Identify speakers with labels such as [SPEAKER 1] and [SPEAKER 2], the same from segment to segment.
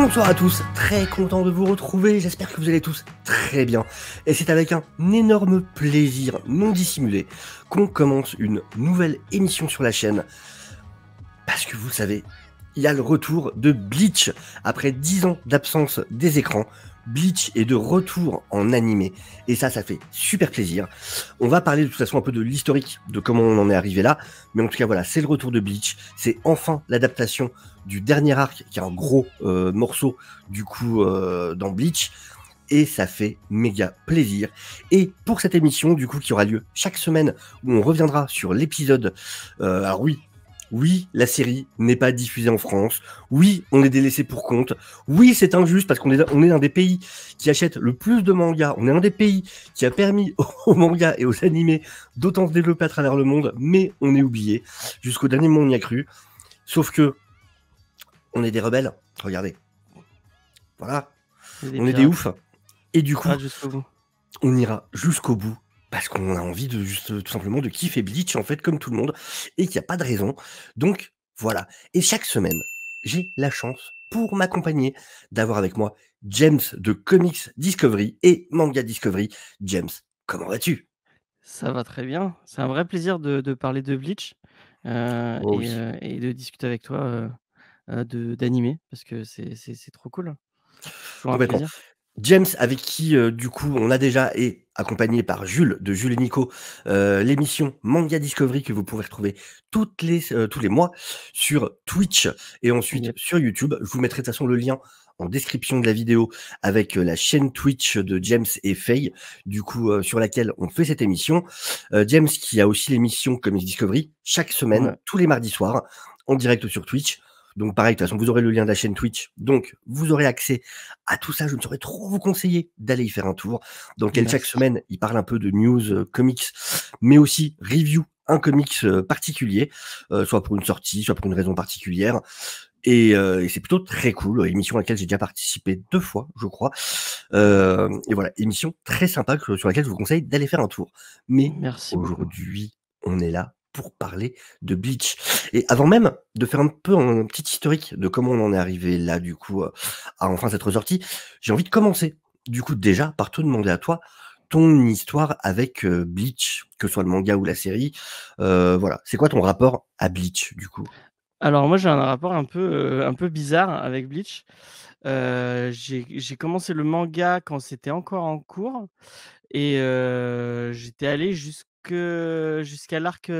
[SPEAKER 1] Bonsoir à tous, très content de vous retrouver, j'espère que vous allez tous très bien. Et c'est avec un énorme plaisir non dissimulé qu'on commence une nouvelle émission sur la chaîne. Parce que vous le savez, il y a le retour de Bleach. Après 10 ans d'absence des écrans, Bleach est de retour en animé. Et ça fait super plaisir. On va parler de toute façon un peu de l'historique, de comment on en est arrivé là. Mais en tout cas, voilà, c'est le retour de Bleach. C'est enfin l'adaptation du dernier arc, qui est un gros morceau, du coup, dans Bleach. Et ça fait méga plaisir. Et pour cette émission, du coup, qui aura lieu chaque semaine, où on reviendra sur l'épisode... alors oui, la série n'est pas diffusée en France. Oui, on est délaissé pour compte. Oui, c'est injuste parce qu'on est un des pays qui achète le plus de mangas. On est un des pays qui a permis aux mangas et aux animés d'autant se développer à travers le monde, mais on est oublié. Jusqu'au dernier moment, on y a cru. Sauf que on est des rebelles. Regardez. Voilà. On est des oufs. Et du coup, on ira jusqu'au bout. Parce qu'on a envie de juste tout simplement de kiffer Bleach en fait comme tout le monde et qu'il n'y a pas de raison. Donc voilà. Et chaque semaine, j'ai la chance pour m'accompagner d'avoir avec moi James de Comics Discovery et Manga Discovery. James, comment vas-tu?
[SPEAKER 2] Ça va très bien. C'est un vrai plaisir de parler de Bleach
[SPEAKER 1] Oh oui.
[SPEAKER 2] et de discuter avec toi d'animé parce que c'est trop cool. Toujours un
[SPEAKER 1] Complètement.
[SPEAKER 2] plaisir.
[SPEAKER 1] James, avec qui, du coup, on a déjà et accompagné par Jules, de Jules et Nico, l'émission Manga Discovery que vous pourrez retrouver tous les mois sur Twitch et ensuite
[SPEAKER 2] Yep.
[SPEAKER 1] sur YouTube. Je vous mettrai de toute façon le lien en description de la vidéo avec la chaîne Twitch de James et Faye, du coup, sur laquelle on fait cette émission. James qui a aussi l'émission Comics Discovery chaque semaine,
[SPEAKER 2] Ouais.
[SPEAKER 1] tous les mardis soirs, en direct sur Twitch. Donc pareil, de toute façon, vous aurez le lien de la chaîne Twitch. Donc, vous aurez accès à tout ça. Je ne saurais trop vous conseiller d'aller y faire un tour, dans lequel chaque
[SPEAKER 2] Merci.
[SPEAKER 1] semaine, il parle un peu de news comics, mais aussi review un comics particulier, soit pour une sortie, soit pour une raison particulière. Et c'est plutôt très cool. Émission à laquelle j'ai déjà participé 2 fois, je crois. Et voilà, émission très sympa sur laquelle je vous conseille d'aller faire un tour. Mais
[SPEAKER 2] Merci beaucoup.
[SPEAKER 1] aujourd'hui, on est là pour parler de Bleach. Et avant même de faire un peu un petit historique de comment on en est arrivé là, du coup, à enfin cette ressortie, j'ai envie de commencer, du coup, déjà par te demander à toi ton histoire avec Bleach, que ce soit le manga ou la série. Voilà, c'est quoi ton rapport à Bleach, du coup?
[SPEAKER 2] Alors moi j'ai un rapport un peu bizarre avec Bleach. J'ai commencé le manga quand c'était encore en cours et j'étais allé jusqu'à l'arc, où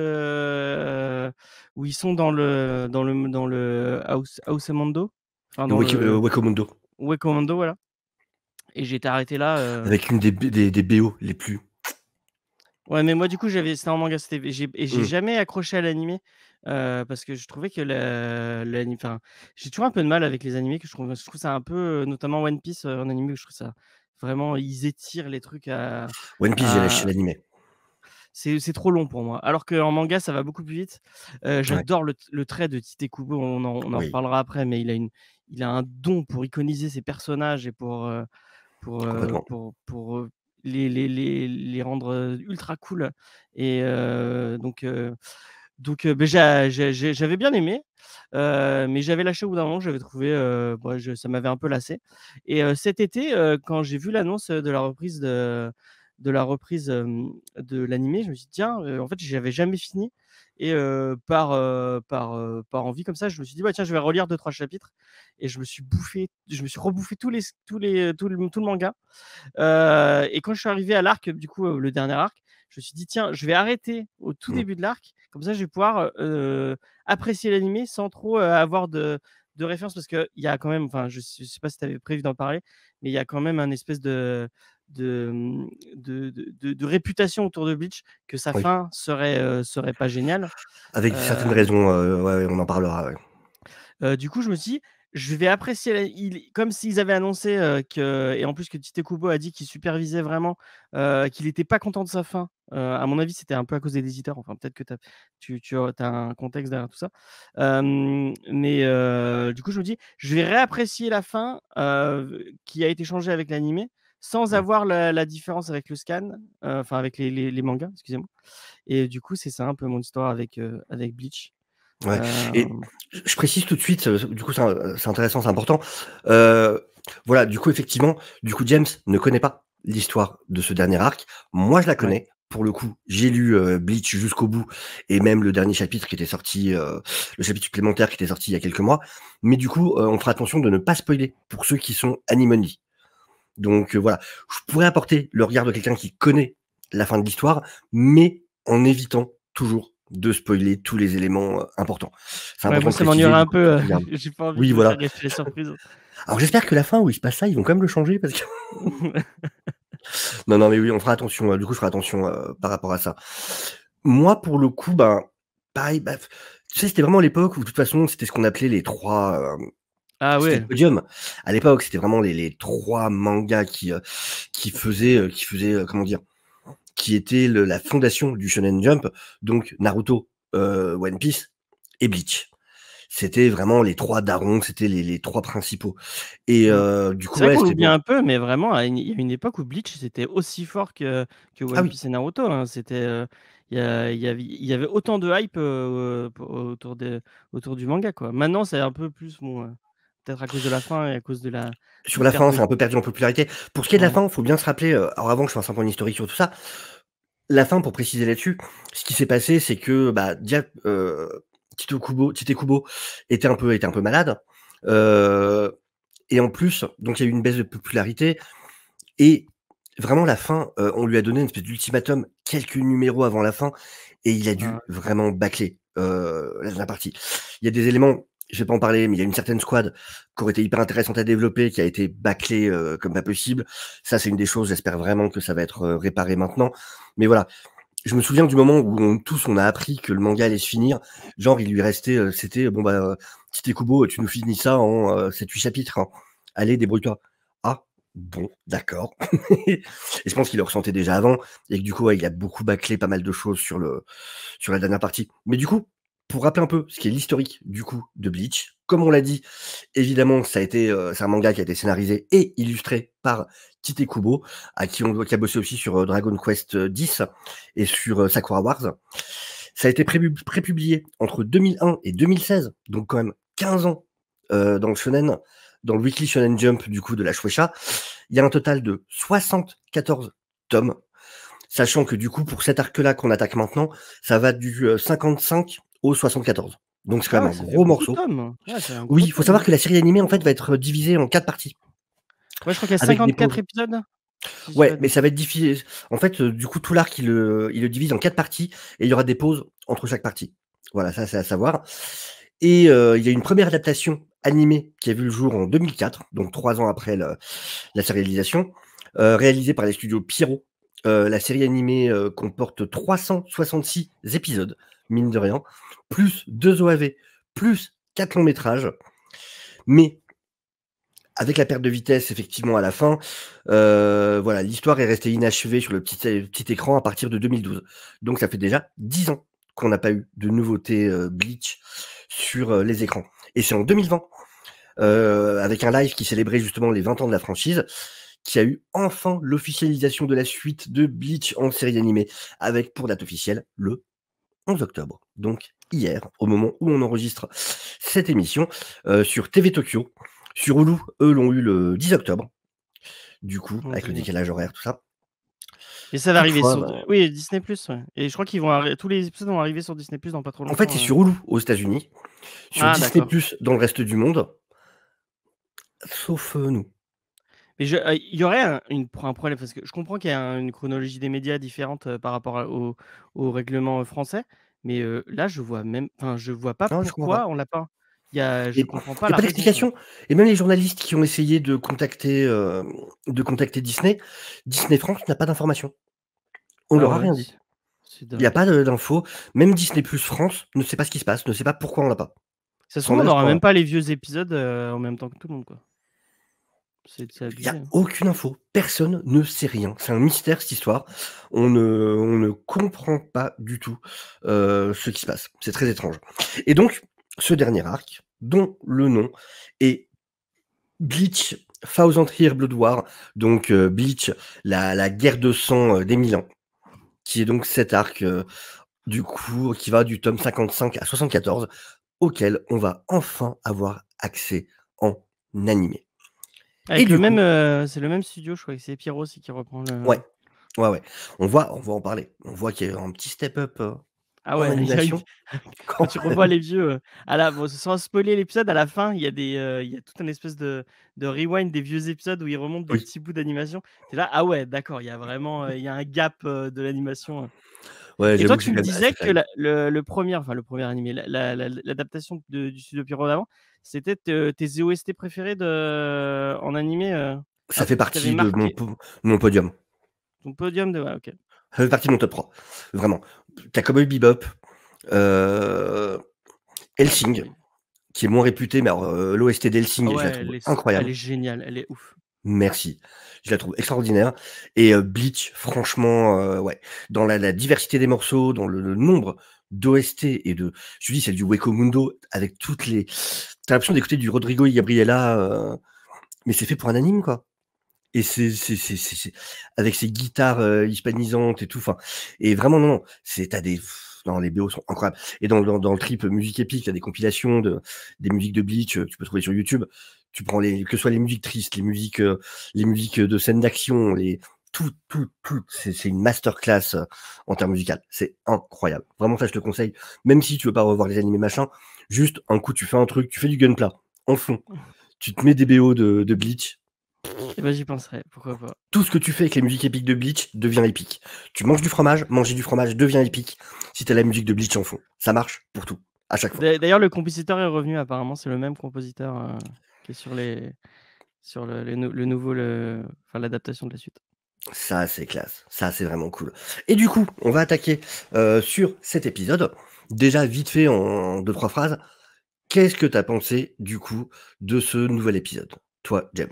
[SPEAKER 2] ils sont dans le House Mondo, enfin dans le
[SPEAKER 1] Wakamondo,
[SPEAKER 2] Uekomondo, voilà, et j'étais arrêté là,
[SPEAKER 1] avec une des BO les plus...
[SPEAKER 2] ouais, mais moi du coup c'était en manga, j'ai
[SPEAKER 1] Mmh.
[SPEAKER 2] jamais accroché à l'animé, parce que je trouvais que enfin, j'ai toujours un peu de mal avec les animés, que je trouve ça un peu, notamment One Piece, en animé, je trouve ça vraiment, ils étirent les trucs
[SPEAKER 1] One Piece, j'ai lâché
[SPEAKER 2] à
[SPEAKER 1] l'animé.
[SPEAKER 2] c'est trop long pour moi. Alors qu'en manga, ça va beaucoup plus vite.
[SPEAKER 1] Ouais,
[SPEAKER 2] J'adore le trait de Tite Kubo, on en
[SPEAKER 1] oui,
[SPEAKER 2] reparlera après, mais il a un don pour iconiser ses personnages et
[SPEAKER 1] complètement.
[SPEAKER 2] les rendre, ultra cool, et beh, j'avais bien aimé, mais j'avais lâché au bout d'un moment. J'avais trouvé, bah, ça m'avait un peu lassé, et cet été, quand j'ai vu l'annonce de l'animé, je me suis dit: «Tiens», en fait, j'avais jamais fini, et par envie comme ça, je me suis dit: «Bah, tiens, je vais relire deux trois chapitres», et je me suis rebouffé tout le manga. Et quand je suis arrivé à l'arc, du coup, le dernier arc, je me suis dit: «Tiens, je vais arrêter au tout
[SPEAKER 1] Mmh.
[SPEAKER 2] début de l'arc, comme ça je vais pouvoir, apprécier l'animé sans trop, avoir de référence». Parce qu'il y a quand même, enfin, je sais pas si tu avais prévu d'en parler, mais il y a quand même un espèce de réputation autour de Bleach, que sa
[SPEAKER 1] Oui,
[SPEAKER 2] fin serait pas géniale.
[SPEAKER 1] avec certaines
[SPEAKER 2] Hem
[SPEAKER 1] raisons, ouais, ouais, on en parlera, ouais.
[SPEAKER 2] Du coup, je me suis dit: «Je vais apprécier la», comme s'ils avaient annoncé, et en plus que Tite Kubo a dit qu'il supervisait vraiment, qu'il était pas content de sa fin. À mon avis, c'était un peu à cause des éditeurs, enfin peut-être que tu as un contexte derrière tout ça. Mais du coup, je me dis: «Je vais réapprécier la fin, qui a été changée avec l'animé, sans
[SPEAKER 1] Mmh.
[SPEAKER 2] avoir la différence avec le scan», enfin avec les mangas, excusez-moi, et du coup, c'est ça un peu mon histoire avec Bleach.
[SPEAKER 1] Ouais. Et
[SPEAKER 2] Euh,
[SPEAKER 1] je précise tout de suite, du coup, c'est intéressant, c'est important. Euh, voilà, du coup, effectivement, du coup, James ne connaît pas l'histoire de ce dernier arc. Moi, je la
[SPEAKER 2] ouais.
[SPEAKER 1] connais. Pour le coup, j'ai lu Bleach jusqu'au bout et même le dernier chapitre qui était sorti, le chapitre supplémentaire qui était sorti il y a quelques mois. Mais du coup, on fera attention de ne pas spoiler pour ceux qui sont Anime-only. Donc voilà, je pourrais apporter le regard de quelqu'un qui connaît la fin de l'histoire, mais en évitant toujours de spoiler tous les éléments importants. C'est
[SPEAKER 2] Ouais,
[SPEAKER 1] important
[SPEAKER 2] moi,
[SPEAKER 1] de
[SPEAKER 2] ça
[SPEAKER 1] préciser
[SPEAKER 2] m'ennuierait
[SPEAKER 1] du
[SPEAKER 2] un
[SPEAKER 1] coup pour
[SPEAKER 2] peu.
[SPEAKER 1] ceux qui regardent.
[SPEAKER 2] J'ai pas envie
[SPEAKER 1] Oui,
[SPEAKER 2] de me faire
[SPEAKER 1] voilà.
[SPEAKER 2] gâcher les surprises.
[SPEAKER 1] Alors j'espère que la fin où il se passe ça, ils vont quand même le changer parce que non, non, mais oui, on fera attention. Du coup, je ferai attention par rapport à ça. Moi, pour le coup, ben pareil. Bah, tu sais, c'était vraiment l'époque où de toute façon, c'était ce qu'on appelait les trois.
[SPEAKER 2] Ah
[SPEAKER 1] C'était
[SPEAKER 2] ouais.
[SPEAKER 1] le podium. À l'époque, c'était vraiment les trois mangas qui faisaient comment dire, qui était la fondation du Shonen Jump, donc Naruto, One Piece et Bleach. C'était vraiment les trois darons, c'était les trois principaux. Et
[SPEAKER 2] Mm.
[SPEAKER 1] du coup,
[SPEAKER 2] C'est vrai
[SPEAKER 1] ouais,
[SPEAKER 2] qu'on
[SPEAKER 1] c'était
[SPEAKER 2] l'oublie
[SPEAKER 1] bon.
[SPEAKER 2] un peu, mais vraiment, il y a une époque où Bleach c'était aussi fort que
[SPEAKER 1] Ah
[SPEAKER 2] One
[SPEAKER 1] oui,
[SPEAKER 2] Piece et Naruto, hein. C'était, il y avait autant de hype autour du manga, quoi. Maintenant, c'est un peu plus, bon, peut-être à cause de la fin et à cause de la
[SPEAKER 1] sur la
[SPEAKER 2] perte
[SPEAKER 1] fin,
[SPEAKER 2] de.
[SPEAKER 1] c'est un peu perdu en popularité. Pour ce qui est de la
[SPEAKER 2] Ouais.
[SPEAKER 1] fin, il faut bien se rappeler, alors avant que je fasse un point historique sur tout ça, la fin, pour préciser là-dessus, ce qui s'est passé, c'est que bah, déjà, Tite Kubo était un peu malade. Euh, et en plus, donc il y a eu une baisse de popularité. Et vraiment, la fin, on lui a donné une espèce d'ultimatum quelques numéros avant la fin, et il a
[SPEAKER 2] Ah,
[SPEAKER 1] dû vraiment bâcler la partie. Il y a des éléments, je vais pas en parler, mais il y a une certaine squad qui aurait été hyper intéressante à développer, qui a été bâclée comme pas possible. Ça, c'est une des choses, j'espère vraiment que ça va être réparé maintenant. Mais voilà, je me souviens du moment où on a appris que le manga allait se finir. Genre, il lui restait, c'était, bon, bah, Tite Kubo, tu nous finis ça en 7-8 chapitres, hein. Allez, débrouille-toi. Ah, bon, d'accord. Et je pense qu'il le ressentait déjà avant, et que du coup, ouais, il a beaucoup bâclé pas mal de choses sur la dernière partie. Mais du coup, pour rappeler un peu ce qui est l'historique, du coup, de Bleach, comme on l'a dit, évidemment, c'est un manga qui a été scénarisé et illustré par Tite Kubo, qui a bossé aussi sur Dragon Quest X et sur Sakura Wars. Ça a été prépublié entre 2001 et 2016, donc quand même 15 ans dans le shonen, dans le Weekly Shonen Jump du coup de la Shueisha. Il y a un total de 74 tomes, sachant que du coup pour cet arc-là qu'on attaque maintenant, ça va du 55 au 74. Donc c'est quand
[SPEAKER 2] Ah
[SPEAKER 1] même
[SPEAKER 2] ouais,
[SPEAKER 1] un
[SPEAKER 2] ça fait
[SPEAKER 1] gros
[SPEAKER 2] beaucoup de
[SPEAKER 1] morceau.
[SPEAKER 2] tomes. Ouais, c'est un
[SPEAKER 1] Oui,
[SPEAKER 2] gros
[SPEAKER 1] il faut
[SPEAKER 2] tome,
[SPEAKER 1] savoir
[SPEAKER 2] hein.
[SPEAKER 1] que la série animée en fait va être divisée en 4 parties,
[SPEAKER 2] Ouais, je crois qu'il y a
[SPEAKER 1] avec des
[SPEAKER 2] 54
[SPEAKER 1] pauses.
[SPEAKER 2] épisodes, si je dis pas
[SPEAKER 1] Ouais,
[SPEAKER 2] de
[SPEAKER 1] mais ça
[SPEAKER 2] bêtises.
[SPEAKER 1] va être difficile. En fait, du coup, tout l'arc, il le divise en 4 parties et il y aura des pauses entre chaque partie. Voilà, ça, c'est à savoir. Et il y a une première adaptation animée qui a vu le jour en 2004, donc 3 ans après la sérialisation, réalisée par les studios Pierrot. La série animée comporte 366 épisodes, mine de rien, plus 2 OAV, plus 4 longs métrages. Mais avec la perte de vitesse, effectivement, à la fin, voilà, l'histoire est restée inachevée sur le petit écran à partir de 2012. Donc ça fait déjà 10 ans qu'on n'a pas eu de nouveauté Bleach sur les écrans. Et c'est en 2020, avec un live qui célébrait justement les 20 ans de la franchise, qui a eu enfin l'officialisation de la suite de Bleach en série animée, avec pour date officielle le 11 octobre. Donc hier, au moment où on enregistre cette émission, sur TV Tokyo. Sur Hulu, eux l'ont eu le 10 octobre, du coup, avec le
[SPEAKER 2] 11
[SPEAKER 1] décalage horaire, tout ça.
[SPEAKER 2] Et ça va arriver
[SPEAKER 1] Toutefois,
[SPEAKER 2] sur
[SPEAKER 1] bah,
[SPEAKER 2] oui, Disney+, ouais. Et je crois qu'ils vont tous les épisodes vont arriver sur Disney+ dans pas trop
[SPEAKER 1] en fait, c'est
[SPEAKER 2] longtemps.
[SPEAKER 1] sur Hulu aux États-Unis, sur
[SPEAKER 2] Ah
[SPEAKER 1] Disney+
[SPEAKER 2] d'accord.
[SPEAKER 1] dans le reste du monde, sauf nous.
[SPEAKER 2] Mais il y aurait un problème parce que je comprends qu'il y a une chronologie des médias différente, par rapport au règlement, français, mais là, je vois pas
[SPEAKER 1] Non, je comprends pas.
[SPEAKER 2] pourquoi on l'a pas. Je
[SPEAKER 1] Il
[SPEAKER 2] comprends pas
[SPEAKER 1] y a
[SPEAKER 2] la
[SPEAKER 1] pas
[SPEAKER 2] raison, quoi.
[SPEAKER 1] d'explication. Et même les journalistes qui ont essayé de contacter Disney, Disney France n'a pas d'informations. On
[SPEAKER 2] Ah
[SPEAKER 1] leur a
[SPEAKER 2] ouais,
[SPEAKER 1] rien dit.
[SPEAKER 2] c'est
[SPEAKER 1] Il y a
[SPEAKER 2] dingue.
[SPEAKER 1] pas d'infos. Même Disney+ France ne sait pas ce qui se passe, ne sait pas pourquoi on l'a pas.
[SPEAKER 2] Ça se
[SPEAKER 1] C'en
[SPEAKER 2] trouve,
[SPEAKER 1] est
[SPEAKER 2] on
[SPEAKER 1] à ce
[SPEAKER 2] aura
[SPEAKER 1] point-là.
[SPEAKER 2] même pas les vieux épisodes, en même temps que tout le monde, quoi. C'est
[SPEAKER 1] Il y a
[SPEAKER 2] abusé, hein.
[SPEAKER 1] aucune info. Personne ne sait rien. C'est un mystère cette histoire. On ne comprend pas du tout ce qui se passe. C'est très étrange. Et donc, ce dernier arc, dont le nom est Bleach Thousand Year Blood War, donc Bleach, la guerre de sang des 1000 ans, qui est donc cet arc du coup qui va du tome 55 à 74. auquel on va enfin avoir accès en animé. Et
[SPEAKER 2] Avec le
[SPEAKER 1] du coup,
[SPEAKER 2] même, c'est le même studio, je crois que c'est Pierrot aussi qui reprend le.
[SPEAKER 1] ouais, ouais, on va en parler. On voit qu'il y a un petit step up
[SPEAKER 2] Ah
[SPEAKER 1] en
[SPEAKER 2] ouais, il y a une
[SPEAKER 1] animation
[SPEAKER 2] quand
[SPEAKER 1] quand
[SPEAKER 2] tu revois
[SPEAKER 1] même.
[SPEAKER 2] les vieux, à la bon, sans spoiler l'épisode, à la fin, il y a tout un espèce de rewind des vieux épisodes où ils remontent des
[SPEAKER 1] Oui,
[SPEAKER 2] petits bouts d'animation. Tu es là: «Ah ouais, d'accord, il y a vraiment, il y a un gap, de l'animation».
[SPEAKER 1] ouais,
[SPEAKER 2] Et
[SPEAKER 1] j'avoue
[SPEAKER 2] toi,
[SPEAKER 1] que
[SPEAKER 2] tu
[SPEAKER 1] c'est
[SPEAKER 2] me
[SPEAKER 1] quand même assez
[SPEAKER 2] disais que
[SPEAKER 1] flag.
[SPEAKER 2] le premier, enfin le premier animé, l'adaptation du studio Pierrot d'avant, c'était tes OST préférés en animé,
[SPEAKER 1] Ça fait
[SPEAKER 2] qui t'avaient
[SPEAKER 1] partie de
[SPEAKER 2] marqué?
[SPEAKER 1] mon podium.
[SPEAKER 2] Ton podium de ouais, OK.
[SPEAKER 1] Ça fait partie de mon top 3, vraiment. Tu as Cowboy Bebop, heu, Hellsing,
[SPEAKER 2] Oui.
[SPEAKER 1] qui est moins réputé, mais alors, l'OST
[SPEAKER 2] Ah
[SPEAKER 1] d'Hellsing, je
[SPEAKER 2] ouais,
[SPEAKER 1] la trouve incroyable.
[SPEAKER 2] elle est géniale, elle est ouf.
[SPEAKER 1] Merci. Je la trouve extraordinaire et Bleach, franchement, ouais, dans la diversité des morceaux, dans le nombre d'OST et je te dis, celle du Hueco Mundo avec toutes les tu l'impression d'écouter du Rodrigo y Gabriela, mais c'est fait pour un anime, quoi. Et c'est avec ses guitares, hispanisantes et tout, enfin et vraiment non, non, non, les BO sont incroyables et dans le trip musique épique, il y a des compilations des musiques de Bleach, tu peux trouver sur YouTube. Tu prends que ce soit les musiques tristes, les musiques de scènes d'action, tout, c'est une masterclass, en termes musical. C'est incroyable. Vraiment ça, je te conseille, même si tu veux pas revoir les animés machin, juste un coup, tu fais un truc, tu fais du Gunpla en fond, tu te mets des BO de Bleach.
[SPEAKER 2] Et bah, j'y penserai, pourquoi pas.
[SPEAKER 1] Tout ce que tu fais avec les musiques épiques de Bleach devient épique. Tu manges du fromage, manger du fromage devient épique si t'as la musique de Bleach en fond. Ça marche pour tout, à chaque fois.
[SPEAKER 2] D'ailleurs, le compositeur est revenu apparemment, c'est le même compositeur, qui est sur le nouveau enfin l'adaptation de la suite.
[SPEAKER 1] Ça, c'est classe. Ça, c'est vraiment cool. Et du coup, on va attaquer sur cet épisode. Déjà, vite fait, en deux, trois phrases. Qu'est-ce que t'as pensé, du coup, de ce nouvel épisode, toi, James?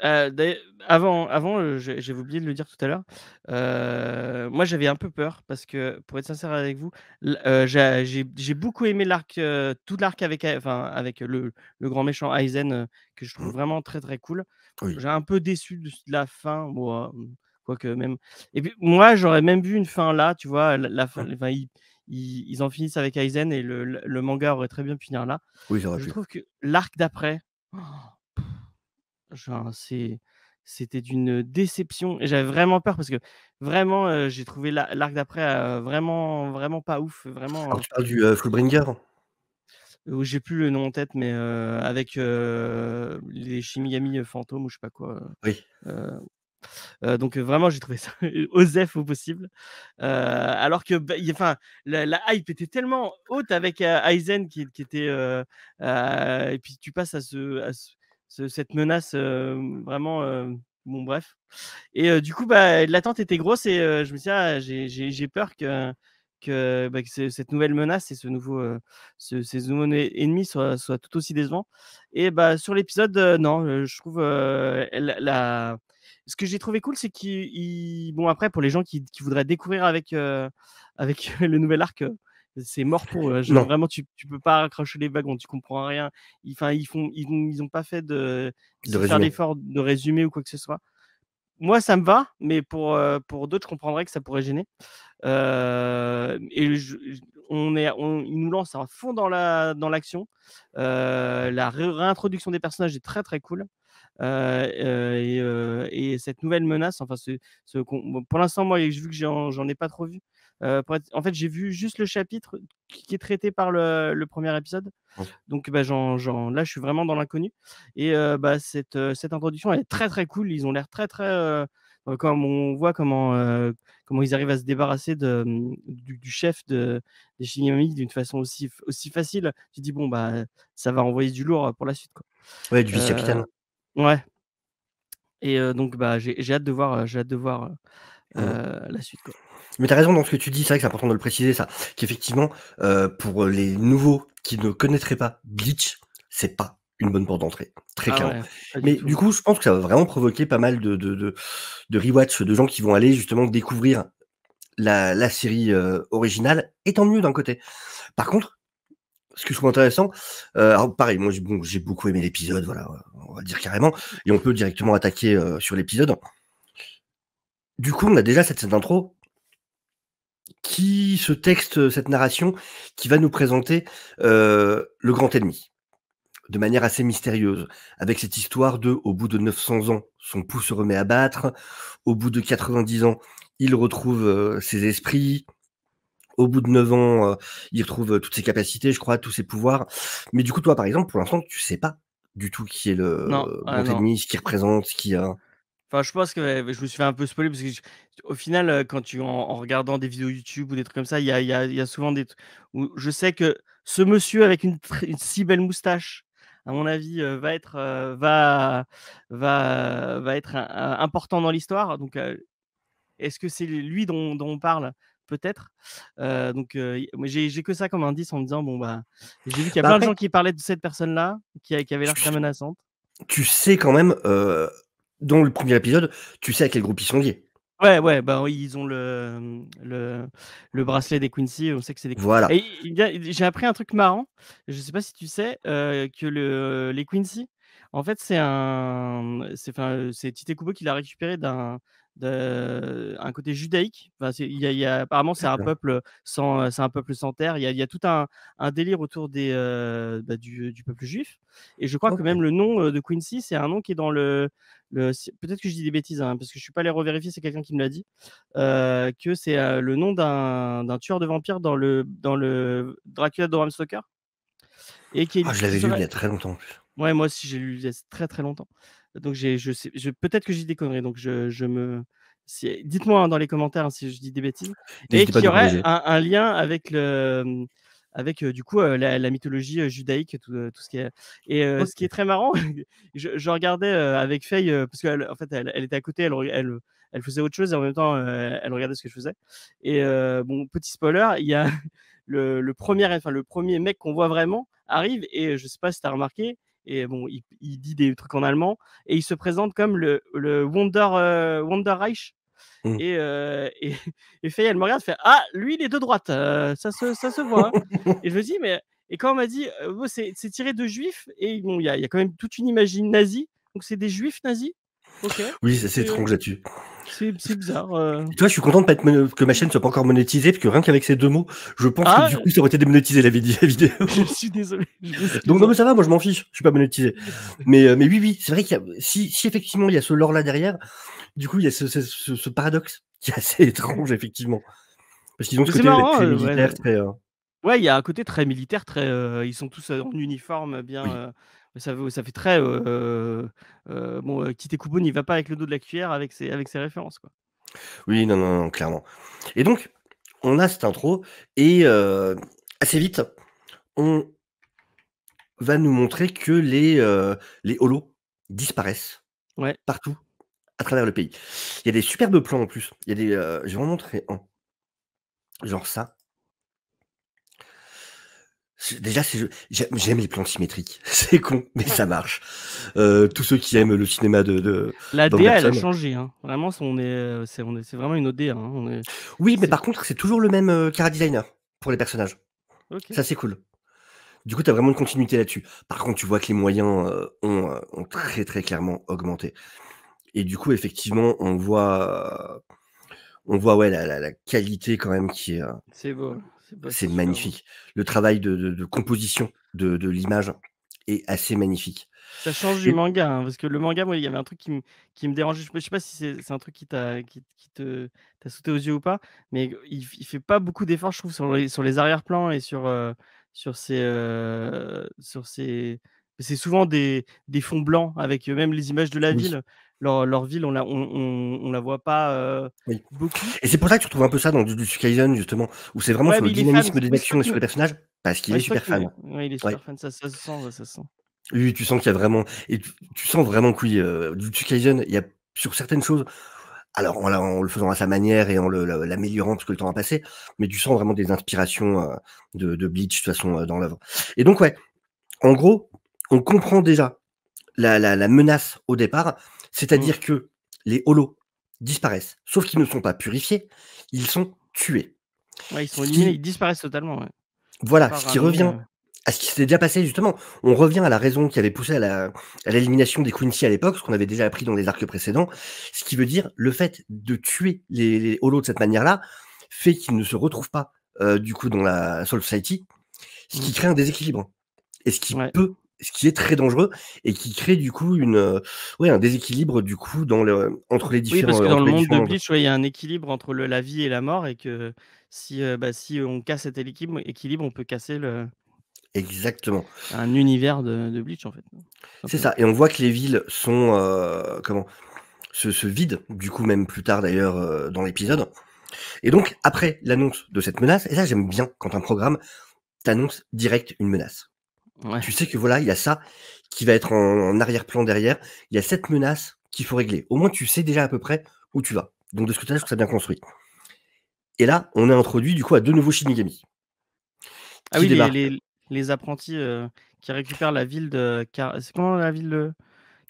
[SPEAKER 2] D'ailleurs avant, j'avais oublié de le dire tout à l'heure, moi j'avais un peu peur parce que pour être sincère avec vous, j'ai beaucoup aimé l'arc, tout l'arc avec le grand méchant Aizen, que je trouve
[SPEAKER 1] Mmh,
[SPEAKER 2] vraiment très, très cool.
[SPEAKER 1] oui.
[SPEAKER 2] J'ai un peu déçu de la fin, moi, quoique même et puis moi j'aurais même vu une fin là, tu vois? La fin
[SPEAKER 1] Mmh,
[SPEAKER 2] enfin ils en finissent avec Aizen et le manga aurait très bien pu finir là.
[SPEAKER 1] oui, ça aurait
[SPEAKER 2] Je
[SPEAKER 1] pu.
[SPEAKER 2] trouve que l'arc d'après, genre, c'était d'une déception et j'avais vraiment peur parce que vraiment, j'ai trouvé l'arc d'après, vraiment, vraiment pas ouf, vraiment,
[SPEAKER 1] Alors, tu parles du Fullbringer?
[SPEAKER 2] j'ai plus le nom en tête, mais avec, les Shinigami, fantômes ou je sais pas quoi,
[SPEAKER 1] Oui.
[SPEAKER 2] donc vraiment j'ai trouvé ça osef au possible, alors que, bah, enfin, la hype était tellement haute avec, Aizen qui était, et puis tu passes à cette menace, vraiment, bon bref et du coup, bah, l'attente était grosse et je me suis dit: «Ah, j'ai peur bah, que cette nouvelle menace et ces nouveaux ennemis soient tout aussi décevants» et bah, sur l'épisode, non, je trouve, la ce que j'ai trouvé cool, c'est bon après pour les gens qui voudraient découvrir avec le nouvel arc, c'est mort pour eux, hein.
[SPEAKER 1] Non,
[SPEAKER 2] Vraiment tu peux pas raccrocher les wagons, tu comprends rien. Enfin ils ont pas fait
[SPEAKER 1] de
[SPEAKER 2] se faire
[SPEAKER 1] résumé.
[SPEAKER 2] l'effort de résumer ou quoi que ce soit. Moi ça me va, mais pour d'autres, je comprendrais que ça pourrait gêner. Et ils nous lancent à fond dans l'action. La réintroduction des personnages est très, très cool. Et cette nouvelle menace, enfin ce qu'on bon, pour l'instant, moi, vu que j'en ai pas trop vu, en fait, j'ai vu juste le chapitre qui est traité par le premier épisode.
[SPEAKER 1] Mmh.
[SPEAKER 2] Donc bah, là, je suis vraiment dans l'inconnu et bah, cette introduction, elle est très, très cool. Ils ont l'air très, très, comme on voit comment ils arrivent à se débarrasser du chef des Shinigami d'une façon aussi facile. Tu dis: «Bon, bah, ça va envoyer du lourd, pour la suite, quoi».
[SPEAKER 1] Ouais, du
[SPEAKER 2] Heu,
[SPEAKER 1] vice-capitaine.
[SPEAKER 2] ouais et donc bah, j'ai hâte de voir,
[SPEAKER 1] Mmh.
[SPEAKER 2] la suite, quoi.
[SPEAKER 1] Mais tu as raison dans ce que tu dis, c'est vrai que c'est important de le préciser ça, qu'effectivement, pour les nouveaux qui ne connaîtraient pas Bleach, c'est pas une bonne porte d'entrée, très
[SPEAKER 2] Ah
[SPEAKER 1] clairement.
[SPEAKER 2] ouais, pas du
[SPEAKER 1] Mais
[SPEAKER 2] tout,
[SPEAKER 1] du coup, je pense que ça va vraiment provoquer pas mal de rewatch, de gens qui vont aller justement découvrir la série, originale et tant mieux d'un côté. Par contre, ce que je trouve intéressant, alors pareil, moi j'ai beaucoup aimé l'épisode, voilà, on va le dire carrément et on peut directement attaquer, sur l'épisode. Du coup, on a déjà cette scène d'intro ce texte, cette narration, qui va nous présenter le grand ennemi, de manière assez mystérieuse, avec cette histoire de, au bout de 900 ans, son pouls se remet à battre, au bout de 90 ans, il retrouve ses esprits, au bout de 9 ans, il retrouve toutes ses capacités, je crois, tous ses pouvoirs. Mais du coup, toi, par exemple, pour l'instant, tu sais pas du tout qui est
[SPEAKER 2] Non,
[SPEAKER 1] le
[SPEAKER 2] ah
[SPEAKER 1] grand
[SPEAKER 2] non.
[SPEAKER 1] ennemi, ce qu'il représente, ce qui a.
[SPEAKER 2] Enfin, je pense que je me suis fait un peu spoiler parce que au final, quand en regardant des vidéos YouTube ou des trucs comme ça, il y a souvent des trucs où je sais que ce monsieur avec une si belle moustache, à mon avis, va être important dans l'histoire. Donc, est-ce que c'est lui dont on parle? Peut-être. Donc, moi j'ai que ça comme indice en me disant: «Bon, bah», j'ai vu qu'il y a
[SPEAKER 1] Bah,
[SPEAKER 2] plein de
[SPEAKER 1] après,
[SPEAKER 2] gens qui parlaient de cette personne-là, qui avait l'air
[SPEAKER 1] tu
[SPEAKER 2] très menaçante.
[SPEAKER 1] tu sais quand même, dans le premier épisode, tu sais à quel groupe ils sont liés.
[SPEAKER 2] Ouais, ouais, bah, oui, ils ont le bracelet des Quincy, on sait que c'est des
[SPEAKER 1] Voilà.
[SPEAKER 2] et j'ai appris un truc marrant, je sais pas si tu sais, que les Quincy, en fait, c'est Tite Kubo qui l'a récupéré un côté judaïque. Enfin, apparemment,
[SPEAKER 1] D'accord.
[SPEAKER 2] c'est un peuple sans terre. Il y a tout un délire autour du peuple juif et je crois que
[SPEAKER 1] OK.
[SPEAKER 2] même le nom, de Quincy, c'est un nom qui est dans peut-être que je dis des bêtises, hein, parce que je suis pas allé revérifier, c'est quelqu'un qui me l'a dit, que c'est, le nom d'un tueur de vampires dans le Dracula de Bram Stoker et
[SPEAKER 1] Ah, je
[SPEAKER 2] qui
[SPEAKER 1] l'avais lu il y
[SPEAKER 2] serait
[SPEAKER 1] a très longtemps en plus.
[SPEAKER 2] ouais, moi aussi j'ai lu il y a très, très longtemps. Donc peut-être que je dis des conneries, donc je me si dites-moi, hein, dans les commentaires, hein, si je dis des bêtises et
[SPEAKER 1] N'hésitez pas à
[SPEAKER 2] qui
[SPEAKER 1] nous
[SPEAKER 2] aurait
[SPEAKER 1] corriger.
[SPEAKER 2] un lien avec du coup, la mythologie, judaïque, tout ce qui est et ce qui
[SPEAKER 1] OK.
[SPEAKER 2] est très marrant, je regardais, avec Faye, parce qu'elle en fait, elle était à côté, elle faisait autre chose et en même temps, elle regardait ce que je faisais et bon, petit spoiler, il y a le premier mec qu'on voit vraiment arrive et je sais pas si tu as remarqué et bon, il dit des trucs en allemand et il se présente comme le Wunderreich
[SPEAKER 1] Mmh.
[SPEAKER 2] et et Faye, elle me regarde, fait: «Ah, lui, il est de droite, ça se voit, hein» et je me dis: «Mais» et quand on m'a dit: «Bon, c'est tiré de juifs» et bon, il y a quand même toute une imagerie nazie, donc c'est des juifs nazis? OK,
[SPEAKER 1] Oui, c'est
[SPEAKER 2] c'est,
[SPEAKER 1] étrange là-dessus.
[SPEAKER 2] c'est bizarre,
[SPEAKER 1] Tu vois, je suis content de pas être que ma chaîne soit pas encore monétisée, parce que rien qu'avec ces 2 mots, je pense que du
[SPEAKER 2] Ah!
[SPEAKER 1] coup, ça aurait été démonétisé la vidéo.
[SPEAKER 2] Je suis désolé, je
[SPEAKER 1] Donc
[SPEAKER 2] m'excuse,
[SPEAKER 1] non,
[SPEAKER 2] hein.
[SPEAKER 1] mais ça va, moi je m'en fiche, je suis pas monétisé. Mais oui, oui, c'est vrai qu'il y a si effectivement il y a ce lore là derrière, du coup, il y a ce paradoxe qui est assez étrange effectivement. Parce qu'ils ont ce
[SPEAKER 2] Mais c'est
[SPEAKER 1] côté, ouais,
[SPEAKER 2] marrant,
[SPEAKER 1] très
[SPEAKER 2] ouais.
[SPEAKER 1] militaire, très,
[SPEAKER 2] Ouais, il y a un côté très militaire, très, ils sont tous, en uniforme
[SPEAKER 1] oui.
[SPEAKER 2] bien, ça fait très, bon, Tite Kubo n'y va pas avec le dos de la cuillère avec ses références, quoi.
[SPEAKER 1] Oui, non, non, non, clairement. Et donc, on a cette intro et assez vite, on va nous montrer que les holos disparaissent
[SPEAKER 2] Ouais.
[SPEAKER 1] partout à travers le pays. Il y a des superbes plans en plus. Il y a des, je vais en montrer un, genre ça. Déjà, j'aime les plans symétriques. C'est con, mais ça marche. Tous ceux qui aiment le cinéma de
[SPEAKER 2] La DA, elle a
[SPEAKER 1] d'Anderson.
[SPEAKER 2] changé, hein. Vraiment, c'est vraiment une OD, hein.
[SPEAKER 1] Oui, mais
[SPEAKER 2] C'est
[SPEAKER 1] par contre, c'est toujours le même, chara designer pour les personnages.
[SPEAKER 2] OK.
[SPEAKER 1] Ça, c'est cool. Du coup, tu as vraiment une continuité là-dessus. Par contre, tu vois que les moyens, ont très, très clairement augmenté et du coup, effectivement, on voit, ouais, la qualité quand même qui est,
[SPEAKER 2] C'est beau, c'est beau,
[SPEAKER 1] c'est
[SPEAKER 2] c'est super beau.
[SPEAKER 1] magnifique. Le travail de composition de l'image est assez magnifique
[SPEAKER 2] Ça change du
[SPEAKER 1] et
[SPEAKER 2] manga, hein, parce que le manga, moi, il y avait un truc qui me dérangeait. Je sais pas si c'est un truc qui t'a sauté aux yeux ou pas, mais il fait pas beaucoup d'efforts, je trouve, sur les arrière-plans et sur ses c'est souvent des fonds blancs avec, même les images de la
[SPEAKER 1] oui,
[SPEAKER 2] ville. Leur ville, on la voit pas,
[SPEAKER 1] oui
[SPEAKER 2] beaucoup.
[SPEAKER 1] et c'est pour ça que tu retrouves un peu ça dans Jujutsu Kaisen justement, où c'est vraiment
[SPEAKER 2] Ouais,
[SPEAKER 1] sur le
[SPEAKER 2] mais il est fan.
[SPEAKER 1] dynamisme des
[SPEAKER 2] Oui, c'est toi
[SPEAKER 1] actions et
[SPEAKER 2] qui
[SPEAKER 1] sur
[SPEAKER 2] me
[SPEAKER 1] les personnages, parce qu'il
[SPEAKER 2] ouais,
[SPEAKER 1] est
[SPEAKER 2] c'est toi
[SPEAKER 1] super
[SPEAKER 2] qui me
[SPEAKER 1] fan.
[SPEAKER 2] ouais, il est
[SPEAKER 1] Ouais.
[SPEAKER 2] super fan, ça se sent, ouais, ça se sent.
[SPEAKER 1] Oui, tu sens qu'il y a vraiment et tu sens vraiment que oui, Jujutsu Kaisen, il y a sur certaines choses, alors en le faisant à sa manière et en l'améliorant parce que le temps a passé, mais tu sens vraiment des inspirations, de Bleach de toute façon, dans l'œuvre et donc ouais, en gros, on comprend déjà la menace au départ,
[SPEAKER 2] Mmh.
[SPEAKER 1] c'est-à-dire que les holos disparaissent, sauf qu'ils ne sont pas purifiés, ils sont tués.
[SPEAKER 2] Ouais, ils sont
[SPEAKER 1] Ce
[SPEAKER 2] éliminés,
[SPEAKER 1] qui
[SPEAKER 2] ils disparaissent totalement, ouais.
[SPEAKER 1] Voilà,
[SPEAKER 2] Pas
[SPEAKER 1] ce qui
[SPEAKER 2] ramenés,
[SPEAKER 1] revient à ce qui s'était déjà passé justement. On revient à la raison qui avait poussé à l'élimination des Quincy à l'époque, ce qu'on avait déjà appris dans les arcs précédents. Ce qui veut dire le fait de tuer les holos de cette manière-là, fait qu'il ne se retrouve pas du coup dans la Soul Society, ce qui crée un déséquilibre et ce qui est très dangereux et qui crée du coup un déséquilibre du coup entre les
[SPEAKER 2] Oui, parce
[SPEAKER 1] différents
[SPEAKER 2] que dans le monde de
[SPEAKER 1] mondes.
[SPEAKER 2] Bleach, ouais, il y a un équilibre entre la vie et la mort et que si on casse cet équilibre, on peut casser
[SPEAKER 1] Exactement.
[SPEAKER 2] un univers de Bleach, en fait, tout
[SPEAKER 1] C'est
[SPEAKER 2] simplement.
[SPEAKER 1] ça et on voit que les villes sont, se vident du coup même plus tard d'ailleurs, dans l'épisode et donc après l'annonce de cette menace et ça j'aime bien quand un programme t'annonce direct une menace.
[SPEAKER 2] Ouais.
[SPEAKER 1] Tu sais que voilà, il y a ça qui va être en arrière-plan derrière. Il y a cette menace qu'il faut régler. Au moins, tu sais déjà à peu près où tu vas. Donc de ce côté-là, je trouve ça bien construit. Et là, on est introduit du coup à 2 nouveaux Shinigami
[SPEAKER 2] Ah
[SPEAKER 1] qui
[SPEAKER 2] oui,
[SPEAKER 1] débarquent.
[SPEAKER 2] les apprentis, qui récupèrent la ville de c'est comment la ville de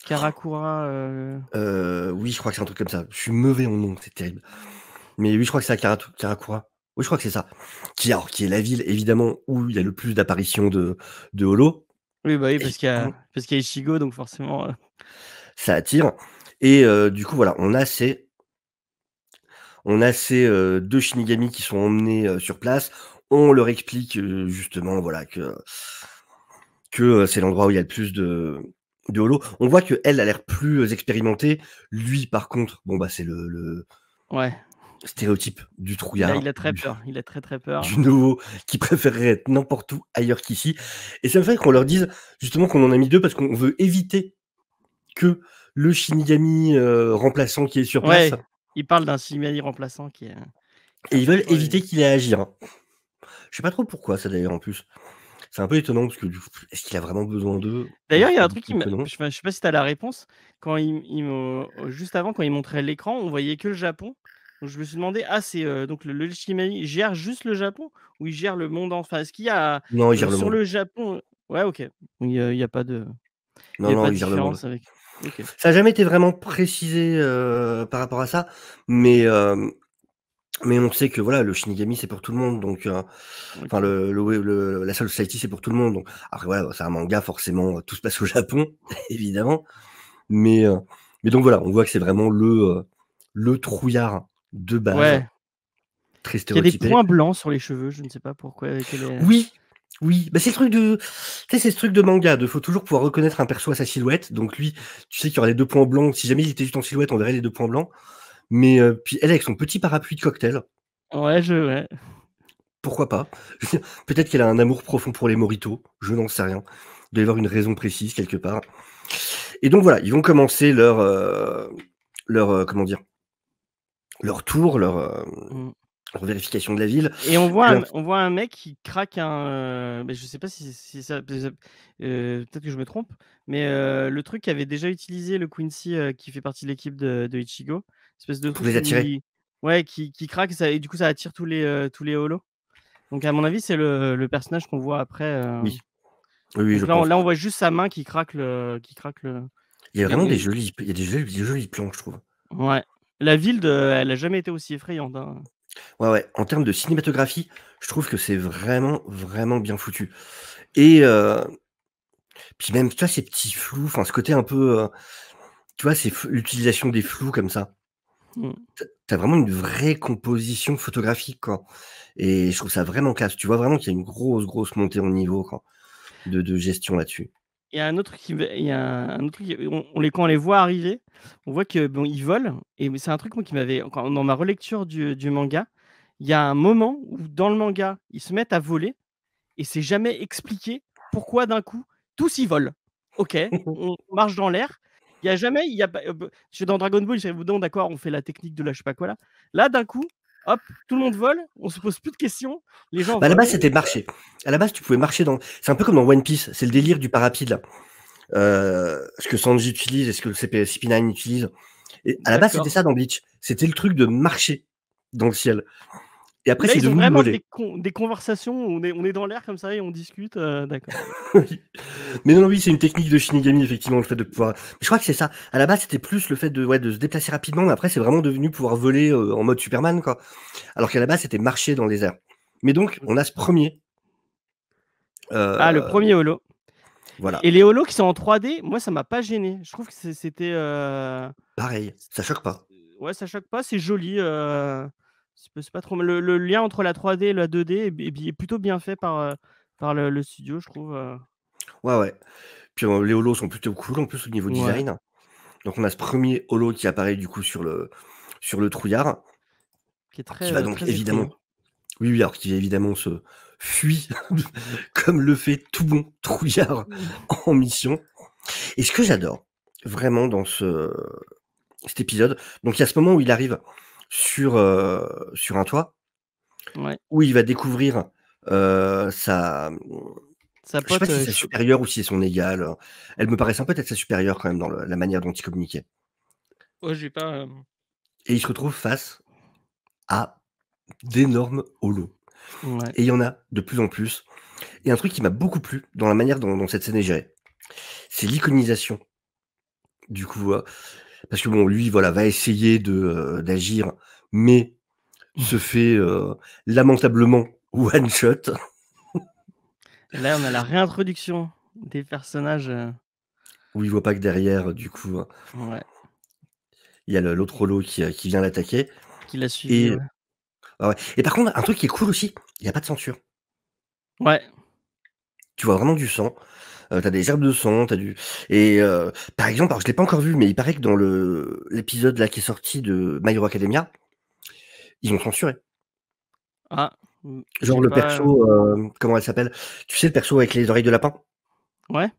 [SPEAKER 2] Karakura,
[SPEAKER 1] Oui, je crois que c'est un truc comme ça. Je suis mauvais en nom, c'est terrible. Mais oui, je crois que c'est à Karakura. Oui, je crois que c'est ça. Qui est la ville évidemment où il y a le plus d'apparitions de Holo.
[SPEAKER 2] Oui, bah, oui,
[SPEAKER 1] Et
[SPEAKER 2] parce qu'il y a Ichigo, donc forcément,
[SPEAKER 1] ça attire et du coup voilà, on a ces 2 Shinigami qui sont emmenés, sur place. On leur explique, justement, voilà, que c'est l'endroit où il y a le plus de Holo. On voit qu'elle a l'air plus, expérimentée. Lui, par contre, bon, bah, c'est le
[SPEAKER 2] ouais,
[SPEAKER 1] stéréotype du
[SPEAKER 2] il
[SPEAKER 1] trouillard,
[SPEAKER 2] a très peur, il a très, très peur.
[SPEAKER 1] du nouveau qui préférerait être n'importe où ailleurs qu'ici et ça me fait qu'on leur dise, justement, qu'on en a mis 2 parce qu'on veut éviter que le Shinigami, remplaçant qui est sur place
[SPEAKER 2] Ouais, il parle d'un Shinigami remplaçant qui est
[SPEAKER 1] et ils veulent
[SPEAKER 2] franchement,
[SPEAKER 1] éviter qu'il ait à agir. Je sais pas trop pourquoi ça, d'ailleurs, en plus. C'est un peu étonnant parce que du coup, est-ce qu'il a vraiment besoin d'eux? Moi,
[SPEAKER 2] d'ailleurs,
[SPEAKER 1] je
[SPEAKER 2] il y a un
[SPEAKER 1] trouve
[SPEAKER 2] truc qui
[SPEAKER 1] que
[SPEAKER 2] m'a
[SPEAKER 1] non.
[SPEAKER 2] je sais pas si tu as la réponse. Quand juste avant, quand il montrait l'écran, on voyait que le Japon. Donc je me suis demandé: «Ah, c'est, donc le Shimei gère juste le Japon ou il gère le monde enfin, est-ce qu'il y a,
[SPEAKER 1] Non, il gère le
[SPEAKER 2] sur
[SPEAKER 1] monde.
[SPEAKER 2] le Japon» ouais, OK. Il y a pas de
[SPEAKER 1] Non, non,
[SPEAKER 2] de
[SPEAKER 1] il gère le monde.
[SPEAKER 2] différence avec OK,
[SPEAKER 1] Ça a jamais été vraiment précisé, par rapport à ça, mais on sait que voilà, le Shinigami, c'est pour tout le monde, donc enfin
[SPEAKER 2] OK.
[SPEAKER 1] la Soul Society, c'est pour tout le monde, donc après voilà, c'est un manga forcément, tout se passe au Japon, évidemment, mais heu, mais donc voilà, on voit que c'est vraiment le trouillard de base,
[SPEAKER 2] Ouais,
[SPEAKER 1] très
[SPEAKER 2] qu'il y a des
[SPEAKER 1] stéréotypé.
[SPEAKER 2] points blancs sur les cheveux, je ne sais pas pourquoi, quel est
[SPEAKER 1] Oui, oui, bah, c'est le truc de tu sais, c'est ce truc de manga, de faut toujours pouvoir reconnaître un perso à sa silhouette. Donc lui, tu sais qu'il y aura les 2 points blancs. Si jamais il était juste en silhouette, on verrait les 2 points blancs. Mais puis elle avec son petit parapluie de cocktail,
[SPEAKER 2] ouais.
[SPEAKER 1] pourquoi pas? Je veux dire, peut-être qu'elle a un amour profond pour les mojitos, je n'en sais rien. Il doit y avoir une raison précise quelque part. Et donc voilà, ils vont commencer comment dire? Leur tour,
[SPEAKER 2] Mmh.
[SPEAKER 1] leur vérification de la ville.
[SPEAKER 2] Et
[SPEAKER 1] À l'int
[SPEAKER 2] on voit un mec qui craque mais je sais pas si ça peut-être que je me trompe, mais le truc qu'avait déjà utilisé le Quincy, qui fait partie de l'équipe de Ichigo, espèce de
[SPEAKER 1] pour
[SPEAKER 2] truc
[SPEAKER 1] les
[SPEAKER 2] où
[SPEAKER 1] attirer.
[SPEAKER 2] qui craque ça et du coup ça attire tous les holos. Donc à mon avis, c'est le personnage qu'on voit après,
[SPEAKER 1] Oui, oui, oui, je
[SPEAKER 2] donc
[SPEAKER 1] pense.
[SPEAKER 2] là on voit juste sa main qui craque le
[SPEAKER 1] Il y a vraiment
[SPEAKER 2] et
[SPEAKER 1] des jolis plans, je trouve.
[SPEAKER 2] ouais. La ville elle a jamais été aussi effrayante, hein.
[SPEAKER 1] Ouais, ouais, en termes de cinématographie, je trouve que c'est vraiment, vraiment bien foutu et puis même, tu vois, ces petits flous, enfin, ce côté un peu, tu vois, l'utilisation des flous comme ça.
[SPEAKER 2] Mmh.
[SPEAKER 1] Tu as vraiment une vraie composition photographique, quoi et je trouve ça vraiment classe. Tu vois vraiment qu'il y a une grosse, grosse montée en niveau, quoi, de gestion là-dessus.
[SPEAKER 2] Il y a un autre truc il y a un autre truc, quand on les voit arriver, on voit que bon, ils volent et mais c'est un truc moi qui m'avait quand dans ma relecture du manga, il y a un moment où dans le manga, ils se mettent à voler et c'est jamais expliqué pourquoi d'un coup tous ils volent. OK, on marche dans l'air. Il y a pas, je suis dans Dragon Ball, je «Bon d'accord, on fait la technique de la je sais pas quoi là». Là d'un coup, hop, tout le monde vole, on se pose plus de questions, les gens
[SPEAKER 1] Bah, à la base,
[SPEAKER 2] volent.
[SPEAKER 1] c'était marcher. À la base, tu pouvais marcher dans c'est un peu comme dans One Piece, c'est le délire du parapluie, là, ce que Sanji utilise et ce que CP9 utilise et à la base, c'était
[SPEAKER 2] D'accord.
[SPEAKER 1] ça dans Bleach. C'était le truc de marcher dans le ciel et après,
[SPEAKER 2] Là,
[SPEAKER 1] c'est
[SPEAKER 2] ils ont
[SPEAKER 1] devenu de
[SPEAKER 2] vraiment
[SPEAKER 1] voler.
[SPEAKER 2] des conversations où on est dans l'air comme ça et on discute, d'accord.
[SPEAKER 1] Oui. Mais non, oui, c'est une technique de Shinigami, effectivement, le fait de pouvoir je crois que c'est ça. À la base, c'était plus le fait de ouais, de se déplacer rapidement, mais après, c'est vraiment devenu pouvoir voler, en mode Superman, quoi. Alors qu'à la base, c'était marcher dans les airs. Mais donc, on a ce premier
[SPEAKER 2] Ah, le
[SPEAKER 1] er
[SPEAKER 2] premier holo
[SPEAKER 1] voilà,
[SPEAKER 2] et les holos qui sont en 3D, moi, ça m'a pas gêné. Je trouve que c'était,
[SPEAKER 1] pareil, ça choque pas.
[SPEAKER 2] ouais, ça choque pas, c'est joli, C'est pas trop le lien entre la 3D et la 2D est plutôt bien fait par le studio, je trouve,
[SPEAKER 1] Ouais, ouais. Puis, les holos sont plutôt cool en plus au niveau
[SPEAKER 2] ouais,
[SPEAKER 1] design. Donc on a ce premier holo qui apparaît du coup sur le trouillard,
[SPEAKER 2] qui est
[SPEAKER 1] qui va
[SPEAKER 2] très,
[SPEAKER 1] donc
[SPEAKER 2] très
[SPEAKER 1] évidemment
[SPEAKER 2] effrayant.
[SPEAKER 1] oui, oui, alors qui évidemment se fuit comme le fait tout bon trouillard en mission. Et ce que j'adore vraiment dans cet épisode, donc il y a ce moment où il arrive sur un toit,
[SPEAKER 2] Ouais.
[SPEAKER 1] où il va découvrir, sa
[SPEAKER 2] Sa
[SPEAKER 1] je sais pas
[SPEAKER 2] pote,
[SPEAKER 1] si c'est sa supérieure ou si c'est son égale, elle me paraissait un peu être sa supérieure quand même dans la manière dont il communiquait.
[SPEAKER 2] ouais, j'ai pas,
[SPEAKER 1] Et il se retrouve face à d'énormes holos.
[SPEAKER 2] ouais.
[SPEAKER 1] Et il y en a de plus en plus. Et un truc qui m'a beaucoup plu dans la manière dont cette scène est gérée, c'est l'iconisation. Du coup, parce que bon, lui, voilà, va essayer d'agir, mais se fait, lamentablement one shot.
[SPEAKER 2] Et là, on a la réintroduction des personnages,
[SPEAKER 1] Où il voit pas que derrière, du coup,
[SPEAKER 2] ouais,
[SPEAKER 1] il y a l'autre holo qui vient l'attaquer.
[SPEAKER 2] qui l'a suivi,
[SPEAKER 1] Et
[SPEAKER 2] ouais.
[SPEAKER 1] ah ouais. Et par contre, un truc qui est cool aussi, il y a pas de censure.
[SPEAKER 2] Ouais,
[SPEAKER 1] Tu vois vraiment du sang, tu des gerbes de sang, t'as du et par exemple, alors je l'ai pas encore vu, mais il paraît que dans l'épisode là qui est sorti de My Hero Academia, ils ont censuré.
[SPEAKER 2] ah,
[SPEAKER 1] Genre
[SPEAKER 2] j'ai
[SPEAKER 1] le
[SPEAKER 2] pas,
[SPEAKER 1] perso, comment elle s'appelle? Tu sais le perso avec les oreilles de lapin?
[SPEAKER 2] ouais,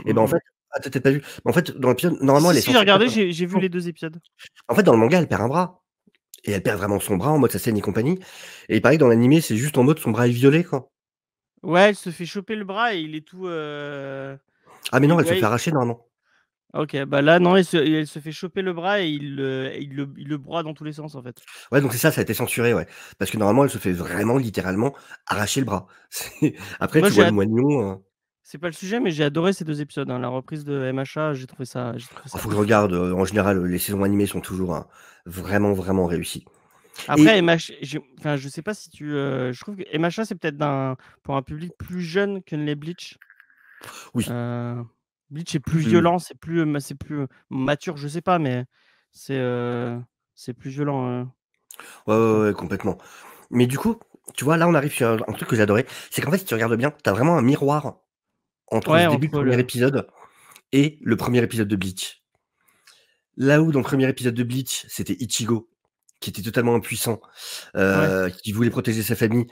[SPEAKER 1] Et ben, en
[SPEAKER 2] mmh.
[SPEAKER 1] fait ah, t'as peut-être pas vu. En fait, dans l'épisode,
[SPEAKER 2] Si,
[SPEAKER 1] normalement,
[SPEAKER 2] si,
[SPEAKER 1] elle est
[SPEAKER 2] si, j'ai
[SPEAKER 1] censée
[SPEAKER 2] regardé,
[SPEAKER 1] perdre
[SPEAKER 2] j'ai vu
[SPEAKER 1] non.
[SPEAKER 2] les 2 épisodes.
[SPEAKER 1] En fait, dans le manga, elle perd un bras et elle perd vraiment son bras en mode Sasuke et compagnie et il paraît que dans l'animé, c'est juste en mode son bras est violet, quoi.
[SPEAKER 2] Ouais, elle se fait choper le bras et il est tout,
[SPEAKER 1] Ah mais non,
[SPEAKER 2] il
[SPEAKER 1] elle se fait
[SPEAKER 2] ouais,
[SPEAKER 1] arracher normalement.
[SPEAKER 2] OK, bah, là, non, elle se fait choper le bras et il le broie dans tous les sens, en fait.
[SPEAKER 1] Ouais, donc c'est ça a été censuré, ouais. Parce que normalement, elle se fait vraiment littéralement arracher le bras. C'est après
[SPEAKER 2] Moi,
[SPEAKER 1] tu vois le moignon,
[SPEAKER 2] c'est pas le sujet, mais j'ai adoré ces 2 épisodes, hein. La reprise de MHA, j'ai trouvé
[SPEAKER 1] oh,
[SPEAKER 2] ça
[SPEAKER 1] faut que je
[SPEAKER 2] ouf.
[SPEAKER 1] regarde, en général, les saisons animées sont toujours, vraiment, vraiment réussies
[SPEAKER 2] Après
[SPEAKER 1] et
[SPEAKER 2] MH enfin, je sais pas si tu, je trouve que MHA, c'est peut-être pour un public plus jeune que les Bleach.
[SPEAKER 1] oui,
[SPEAKER 2] Heu, Bleach est plus
[SPEAKER 1] oui, oui.
[SPEAKER 2] violent, c'est plus mature, je sais pas, mais c'est, heu, c'est plus violent,
[SPEAKER 1] Ouais,
[SPEAKER 2] je
[SPEAKER 1] ouais,
[SPEAKER 2] trouve.
[SPEAKER 1] ouais, complètement. Mais du coup, tu vois, là, on arrive sur un truc que j'adorais, c'est qu'en fait, si tu regardes bien, tu as vraiment un miroir entre ce
[SPEAKER 2] Ouais,
[SPEAKER 1] début de
[SPEAKER 2] entre
[SPEAKER 1] premier
[SPEAKER 2] le
[SPEAKER 1] épisode et le premier épisode de Bleach. Là où dans le premier épisode de Bleach, c'était Ichigo qui était totalement impuissant,
[SPEAKER 2] ouais,
[SPEAKER 1] qui voulait protéger sa famille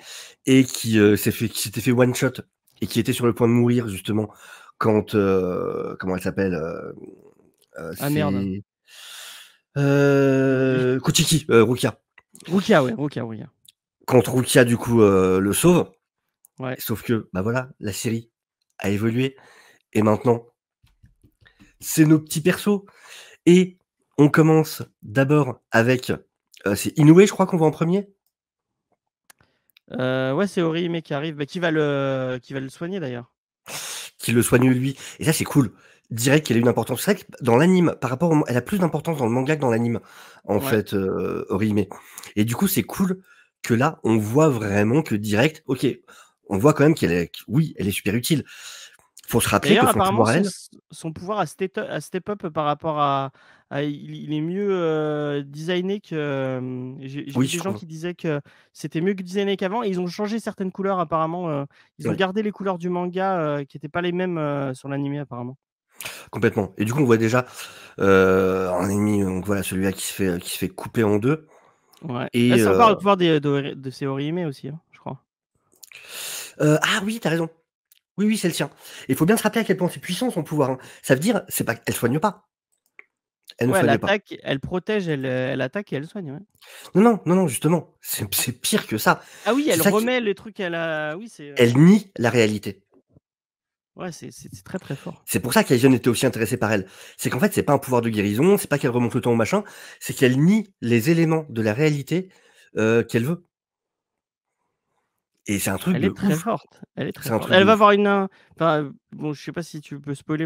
[SPEAKER 1] et qui s'était fait one shot et qui était sur le point de mourir justement quand, comment elle s'appelle?
[SPEAKER 2] ah merde,
[SPEAKER 1] C'est,
[SPEAKER 2] j'ai oublié.
[SPEAKER 1] Kuchiki, Rukia.
[SPEAKER 2] Rukia, ouais, Rukia, Rukia.
[SPEAKER 1] Quand Rukia du coup, le sauve,
[SPEAKER 2] Ouais.
[SPEAKER 1] sauf que, bah, voilà, la série a évolué et maintenant, c'est nos petits persos et on commence d'abord avec, c'est Inoue je crois qu'on voit en premier.
[SPEAKER 2] Ouais, c'est Orihime qui arrive, bah, qui va le soigner d'ailleurs.
[SPEAKER 1] Qui le soigne lui et ça c'est cool. Direct qu'elle a une importance. C'est vrai que dans l'anime, par rapport au elle a plus d'importance dans le manga que dans l'anime, en
[SPEAKER 2] Ouais.
[SPEAKER 1] fait, Orihime et du coup, c'est cool que là, on voit vraiment que direct, OK, on voit quand même qu'elle est oui, elle est super utile. Faut se rappeler que
[SPEAKER 2] D'ailleurs,
[SPEAKER 1] son
[SPEAKER 2] apparemment,
[SPEAKER 1] pouvoir à elle
[SPEAKER 2] son pouvoir a step up par rapport à il est mieux, designé que, j'ai
[SPEAKER 1] oui,
[SPEAKER 2] vu
[SPEAKER 1] je
[SPEAKER 2] des gens
[SPEAKER 1] trouve.
[SPEAKER 2] qui disaient que c'était mieux que designé qu'avant et ils ont changé certaines couleurs apparemment, ils ont
[SPEAKER 1] Ouais,
[SPEAKER 2] gardé les couleurs du manga, qui étaient pas les mêmes, sur l'animé apparemment.
[SPEAKER 1] complètement et du coup, on voit déjà, un ennemi, donc voilà, celui-là qui se fait couper en 2
[SPEAKER 2] Ouais. Là,
[SPEAKER 1] et
[SPEAKER 2] c'est encore le pouvoir de c'est Orihime aussi, hein, je crois.
[SPEAKER 1] ah oui, tu as raison. Oui, oui, c'est le sien et il faut bien se rappeler à quel point c'est puissant son pouvoir, hein. Ça veut dire, c'est pas elle soigne pas, elle ne
[SPEAKER 2] Ouais, elle
[SPEAKER 1] soigne pas.
[SPEAKER 2] attaque, elle protège, elle attaque et elle soigne, ouais.
[SPEAKER 1] Non, non, non, non, justement, c'est pire que ça.
[SPEAKER 2] Ah oui,
[SPEAKER 1] C'est
[SPEAKER 2] elle
[SPEAKER 1] ça qui
[SPEAKER 2] remet les trucs, elle a oui,
[SPEAKER 1] elle nie la réalité.
[SPEAKER 2] ouais, c'est très, très fort.
[SPEAKER 1] C'est pour ça qu'Aizen était aussi intéressé par elle. C'est qu'en fait, c'est pas un pouvoir de guérison, c'est pas qu'elle remonte le temps ou machin, c'est qu'elle nie les éléments de la réalité, qu'elle veut et c'est un truc
[SPEAKER 2] Elle est
[SPEAKER 1] de
[SPEAKER 2] très
[SPEAKER 1] ouf.
[SPEAKER 2] forte, elle est très
[SPEAKER 1] C'est un
[SPEAKER 2] forte.
[SPEAKER 1] truc
[SPEAKER 2] Elle
[SPEAKER 1] de
[SPEAKER 2] va
[SPEAKER 1] ouf.
[SPEAKER 2] avoir enfin, bon, je sais pas si tu peux spoiler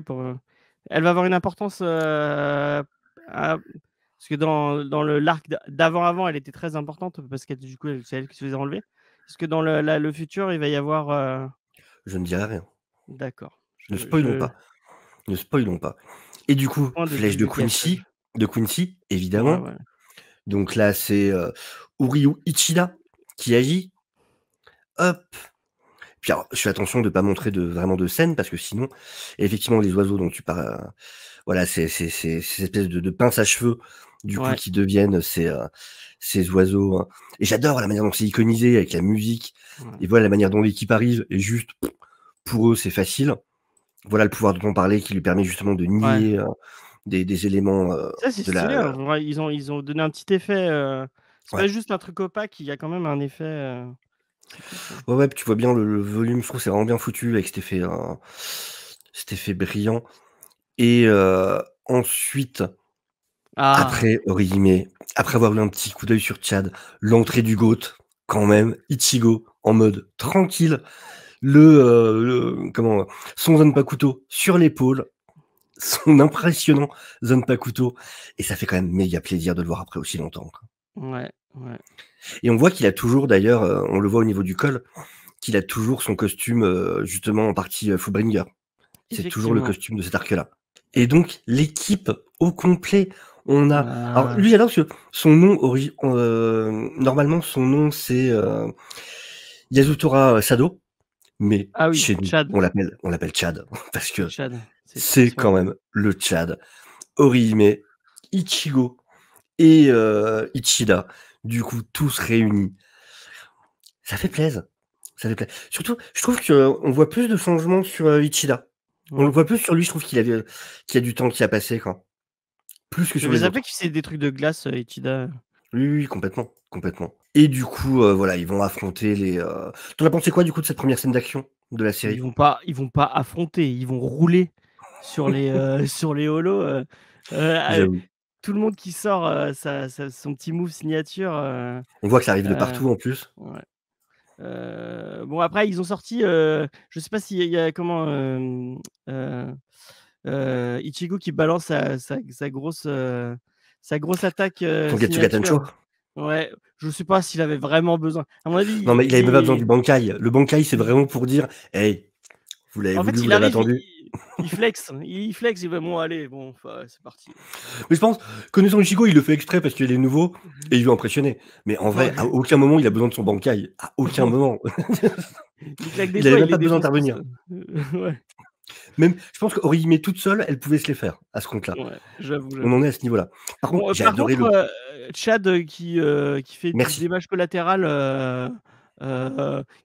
[SPEAKER 2] elle va avoir une importance, parce que dans le l'arc d'avant, elle était très importante parce qu'elle du coup, c'est elle qui se faisait enlever. Est-ce que dans le futur, il va y avoir,
[SPEAKER 1] Je ne dirai rien.
[SPEAKER 2] d'accord,
[SPEAKER 1] Ne spoilons pas, ne spoilons pas et du coup,
[SPEAKER 2] point de
[SPEAKER 1] flèche
[SPEAKER 2] vue le gâchage.
[SPEAKER 1] De Quincy,
[SPEAKER 2] Ouais,
[SPEAKER 1] évidemment,
[SPEAKER 2] ouais.
[SPEAKER 1] Donc là, c'est Uryu Ichida qui agit. Hop. Puis alors, je fais attention de pas montrer vraiment de scène parce que sinon, effectivement, les oiseaux dont tu parles, voilà, ces espèces de pinces à cheveux, du coup,
[SPEAKER 2] Ouais,
[SPEAKER 1] qui deviennent ces oiseaux, hein. Et j'adore la manière dont c'est iconisé avec la musique.
[SPEAKER 2] ouais,
[SPEAKER 1] Et voilà la manière dont l'équipe arrive et juste, pour eux, c'est facile. Voilà le pouvoir dont on parlait qui lui permet justement de
[SPEAKER 2] ouais.
[SPEAKER 1] nier, des éléments,
[SPEAKER 2] Ça, c'est
[SPEAKER 1] de
[SPEAKER 2] stylé,
[SPEAKER 1] la
[SPEAKER 2] hein, ouais, ils ont donné un petit effet, c'est pas
[SPEAKER 1] ouais.
[SPEAKER 2] juste un truc opaque, il y a quand même un effet, c'est cool ça.
[SPEAKER 1] Ouais, ouais, puis tu vois bien le volume, je trouve c'est vraiment bien foutu avec cet effet brillant et ensuite,
[SPEAKER 2] Ah!
[SPEAKER 1] après Orihime, après avoir eu un petit coup d'œil sur Tchad, l'entrée du GOAT, quand même, Ichigo en mode tranquille, son Zanpakuto sur l'épaule, son impressionnant Zanpakuto et ça fait quand même méga plaisir de le voir après aussi longtemps, quoi.
[SPEAKER 2] Ouais, ouais,
[SPEAKER 1] Et on voit qu'il a toujours d'ailleurs, on le voit au niveau du col, qu'il a toujours son costume, justement en partie, Fullbringer. C'est toujours le
[SPEAKER 2] effectivement.
[SPEAKER 1] costume de cet arc-là. Et donc l'équipe au complet, on a alors
[SPEAKER 2] Ah.
[SPEAKER 1] lui j'adore parce que son nom normalement son nom c'est, Yasutora Sado, mais
[SPEAKER 2] Ah oui,
[SPEAKER 1] chez nous
[SPEAKER 2] Tchad,
[SPEAKER 1] on l'appelle Chad parce
[SPEAKER 2] le
[SPEAKER 1] que
[SPEAKER 2] Tchad, c'est
[SPEAKER 1] c'est
[SPEAKER 2] traditionnel.
[SPEAKER 1] quand même le Tchad. Orihime, Ichigo et Ichida, du coup tous réunis. Ça fait plaisir. Ça fait plaisir. Surtout, je trouve qu'on voit plus de changements sur, Ichida. On le
[SPEAKER 2] Ouais.
[SPEAKER 1] voit plus sur lui, je trouve qu'il y a du temps qui a passé, quoi. Plus que sur
[SPEAKER 2] J'avais
[SPEAKER 1] les
[SPEAKER 2] zappé
[SPEAKER 1] autres.
[SPEAKER 2] qu'il faisait des trucs de glace, Ichida.
[SPEAKER 1] Oui, oui, oui, complètement, complètement. Et du coup, voilà, ils vont affronter tu en as pensé quoi, du coup, de cette première scène d'action de la série?
[SPEAKER 2] Ils vont pas affronter, ils vont rouler sur les, sur les holos,
[SPEAKER 1] J'avoue.
[SPEAKER 2] tout le monde qui sort, son petit move signature,
[SPEAKER 1] On voit que ça arrive de
[SPEAKER 2] heu,
[SPEAKER 1] partout, en plus.
[SPEAKER 2] ouais. Bon après ils ont sorti, je sais pas s'il y a comment, heu Ichigo qui balance sa grosse attaque,
[SPEAKER 1] Son Getsuga
[SPEAKER 2] signature.
[SPEAKER 1] Tensho.
[SPEAKER 2] Ouais, je sais pas s'il avait vraiment besoin. À mon avis,
[SPEAKER 1] Non, mais il
[SPEAKER 2] il
[SPEAKER 1] avait même pas besoin du
[SPEAKER 2] est
[SPEAKER 1] Bankai. Le Bankai, c'est vraiment pour dire: «Hey, vous l'avez
[SPEAKER 2] en
[SPEAKER 1] voulu,
[SPEAKER 2] fait,
[SPEAKER 1] vous
[SPEAKER 2] il
[SPEAKER 1] l'avez
[SPEAKER 2] arrive,
[SPEAKER 1] attendu».
[SPEAKER 2] il flex, il fait: «Bon allez, bon, enfin, c'est parti».
[SPEAKER 1] Mais je pense, connaissant Ichigo, il le fait exprès parce qu'il est nouveau et il veut impressionner. Mais en vrai, à
[SPEAKER 2] Ouais.
[SPEAKER 1] aucun moment, il a besoin de son Bankai. À aucun moment.
[SPEAKER 2] Il claque des
[SPEAKER 1] Il avait
[SPEAKER 2] doigts, il
[SPEAKER 1] même
[SPEAKER 2] les
[SPEAKER 1] pas besoin
[SPEAKER 2] défonce tous.
[SPEAKER 1] d'intervenir.
[SPEAKER 2] Ouais,
[SPEAKER 1] Même, je pense qu'Orihime toute seule, elle pouvait se les faire, à ce compte-là.
[SPEAKER 2] ouais, j'avoue,
[SPEAKER 1] On en
[SPEAKER 2] j'avoue.
[SPEAKER 1] est à ce niveau-là. Par contre,
[SPEAKER 2] Bon,
[SPEAKER 1] j'ai
[SPEAKER 2] par
[SPEAKER 1] adoré
[SPEAKER 2] contre,
[SPEAKER 1] le
[SPEAKER 2] Chad, qui fait du
[SPEAKER 1] merci.
[SPEAKER 2] dommage collatéral,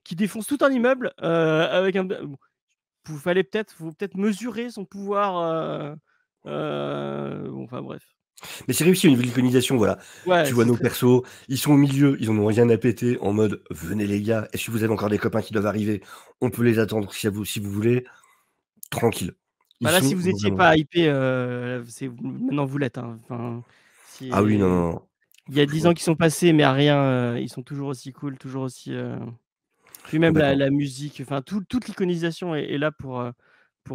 [SPEAKER 2] qui défonce tout un immeuble, avec un bon, faut peut-être mesurer son pouvoir, bon, enfin bref.
[SPEAKER 1] Mais c'est réussi au niveau de l'iconisation, voilà.
[SPEAKER 2] Ouais,
[SPEAKER 1] Tu vois
[SPEAKER 2] c'est
[SPEAKER 1] nos
[SPEAKER 2] très
[SPEAKER 1] persos, ils sont au milieu, ils en ont rien à péter, en mode: «Venez les gars, est-ce que vous avez encore des copains qui doivent arriver? On peut les attendre si vous voulez, tranquille». Ils
[SPEAKER 2] bah, là, si
[SPEAKER 1] sont
[SPEAKER 2] vous étiez
[SPEAKER 1] vraiment
[SPEAKER 2] pas hypé, c'est maintenant vous l'êtes, hein. Enfin,
[SPEAKER 1] ah oui, non,
[SPEAKER 2] c'est
[SPEAKER 1] non, non.
[SPEAKER 2] il y a 10
[SPEAKER 1] Faut
[SPEAKER 2] ans qui sont passés, mais à rien, ils sont toujours aussi cool, toujours aussi, puis même la
[SPEAKER 1] complètement.
[SPEAKER 2] la musique, enfin toute l'iconisation est là pour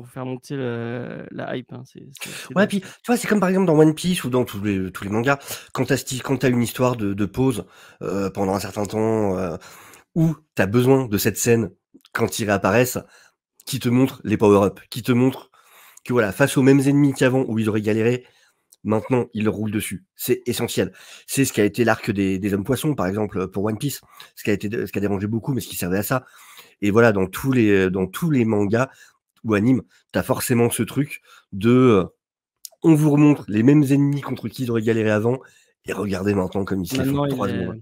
[SPEAKER 2] faire monter la hype, hein. C'est
[SPEAKER 1] Ouais,
[SPEAKER 2] dingue
[SPEAKER 1] puis,
[SPEAKER 2] ça.
[SPEAKER 1] tu vois, c'est comme par exemple dans One Piece ou dans tous les mangas, quand tu une histoire de pause, pendant un certain temps, où tu as besoin de cette scène quand ils réapparaissent, qui te montre les power-up, qui te montre que voilà, face aux mêmes ennemis qu'avant où ils auraient galéré, maintenant ils leur roulent dessus. C'est essentiel. C'est ce qui a été l'arc des hommes poissons, par exemple, pour One Piece, ce qui a dérangé beaucoup, mais ce qui servait à ça. Et voilà, dans tous les mangas ou animes, tu as forcément ce truc de, on vous remontre les mêmes ennemis contre qui ils auraient galéré avant et regardez maintenant comme ils se les font
[SPEAKER 2] Maintenant il
[SPEAKER 1] 3
[SPEAKER 2] est
[SPEAKER 1] secondes.